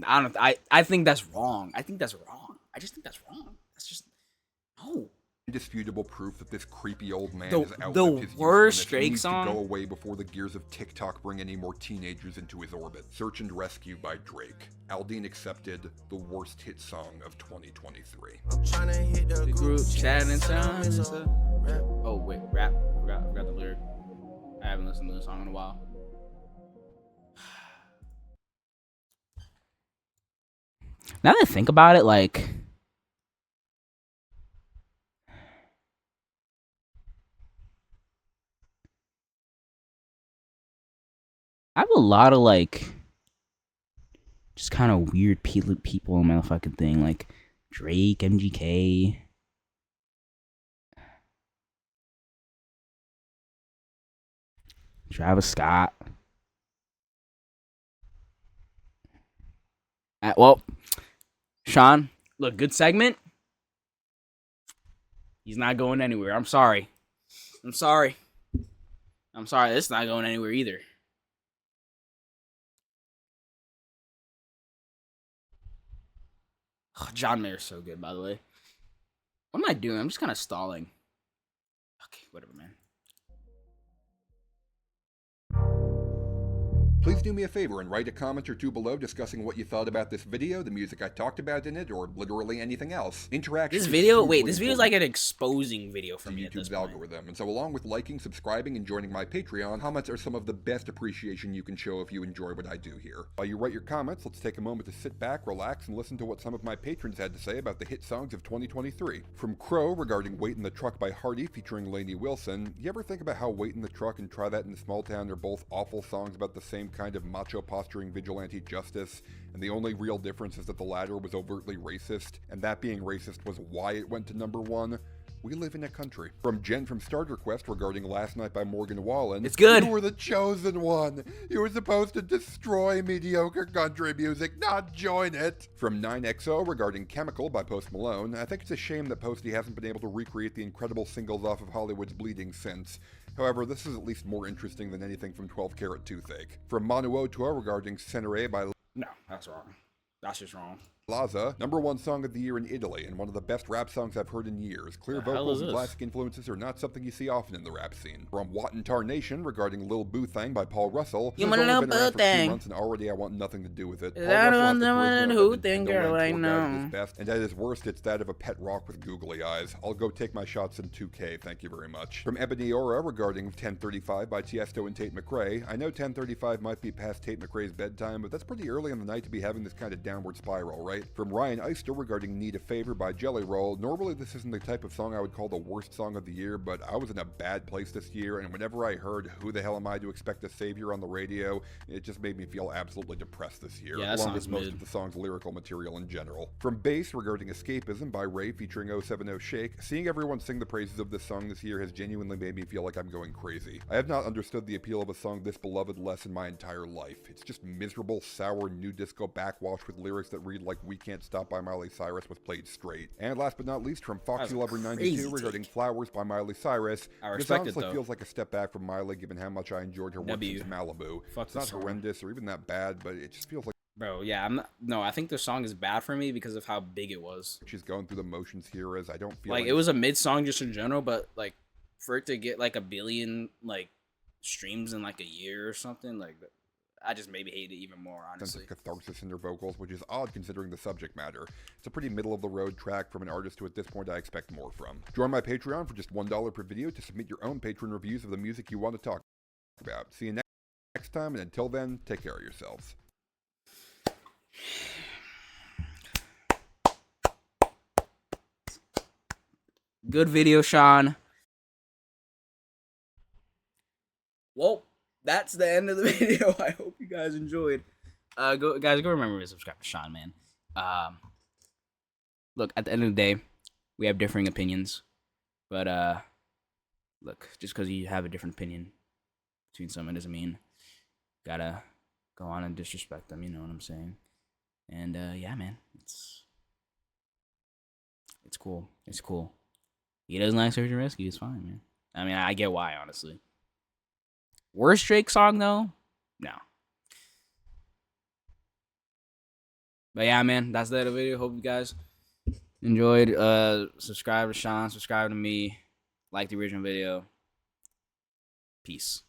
I think that's wrong. I just think that's wrong. That's just... No. Indisputable proof that this creepy old man The is outlived his worst usefulness and Drake needs song? to go away before the gears of TikTok bring any more teenagers into his orbit. Search and Rescue by Drake. Aldine accepted, the worst hit song of 2023. I'm trying to hit the Group chat and stuff. Oh wait, rap. Forgot the lyric. I haven't listened to this song in a while. Now that I think about it, like... I have a lot of, like... just kind of weird people in my fucking thing. Like, Drake, MGK... Travis Scott. Well, Sean, look, good segment. He's not going anywhere. I'm sorry. This is not going anywhere either. Oh, John Mayer's so good, by the way. What am I doing? I'm just kind of stalling. Okay, whatever, man. Please do me a favor and write a comment or two below discussing what you thought about this video, the music I talked about in it, or literally anything else. Interaction. This video is like an exposing video for me at this YouTube's point. algorithm, and so along with liking, subscribing, and joining my Patreon, comments are some of the best appreciation you can show if you enjoy what I do here. While you write your comments, let's take a moment to sit back, relax, and listen to what some of my patrons had to say about the hit songs of 2023. From Crow regarding Wait in the Truck by Hardy featuring Lainey Wilson, you ever think about how Wait in the Truck and Try That in a Small Town are both awful songs about the same kind of macho posturing vigilante justice, and the only real difference is that the latter was overtly racist, and that being racist was why it went to number one? We live in a country. From Jen from Starter Quest regarding Last Night by Morgan Wallen. It's good. You were the chosen one. You were supposed to destroy mediocre country music, not join it. From 9XO regarding Chemical by Post Malone. I think it's a shame that Posty hasn't been able to recreate the incredible singles off of Hollywood's Bleeding since. However, this is at least more interesting than anything from 12 Karat Toothache. From Manuotua regarding Cenere by No, that's wrong. That's just wrong. Laza, #1 song of the year in Italy, and one of the best rap songs I've heard in years. Clear The hell vocals is and this? classic influences are not something you see often in the rap scene. From Watan Tarnation regarding Lil Boo Thang by Paul Russell. You This has want only Lil been around Boo for 2 Thang? months and already I want nothing to do with it. Paul I Russell don't has the know charisma who of a think Nintendo girl Land I tour guide at know. his best, and at his worst, it's that of a pet rock with googly eyes. I'll go take my shots in 2K, thank you very much. From Ebony Aura regarding 1035 by Tiesto and Tate McRae. I know 1035 might be past Tate McRae's bedtime, but that's pretty early in the night to be having this kind of downward spiral, right? From Ryan Eister regarding Need a Favor by Jelly Roll. Normally this isn't the type of song I would call the worst song of the year, but I was in a bad place this year, and whenever I heard Who the Hell Am I to Expect a Savior on the radio, it just made me feel absolutely depressed this year, Yeah, that along with sounds most mid. of the song's lyrical material in general. From Bass regarding Escapism by Ray featuring 070 Shake. Seeing everyone sing the praises of this song this year has genuinely made me feel like I'm going crazy. I have not understood the appeal of a song this beloved less in my entire life. It's just miserable, sour, new disco backwash with lyrics that read like We Can't Stop by Miley Cyrus was played straight. And last but not least, from Foxy That's a Lover crazy 92 regarding take. Flowers by Miley Cyrus. I This respect it, honestly though. feels like a step back from Miley given how much I enjoyed her work W. since Malibu. Fuck It's not this song. horrendous or even that bad, but it just feels like Bro, yeah, I'm not. No, I think the song is bad for me because of how big it was. she's going through the motions here, as I don't feel Like, it was a mid song just in general, but like for it to get like 1 billion like streams in like a year or something, like I just maybe hate it even more, sense honestly. of catharsis in their vocals, which is odd considering the subject matter. It's a pretty middle-of-the-road track from an artist who at this point I expect more from. Join my Patreon for just $1 per video to submit your own patron reviews of the music you want to talk about. See you next time, and until then, take care of yourselves. Good video, Sean. Well, that's the end of the video. I hope you guys enjoyed. Go remember to subscribe to Sean, man. Look, at the end of the day, we have differing opinions, but look, just because you have a different opinion between someone doesn't mean gotta go on and disrespect them. You know what I'm saying? And yeah, man, it's cool. It's cool. He doesn't like Search and Rescue. It's fine, man. I mean, I get why, honestly. Worst Drake song though? No. But yeah, man, that's the end of the video. Hope you guys enjoyed. Subscribe to Sean, subscribe to me, like the original video. Peace.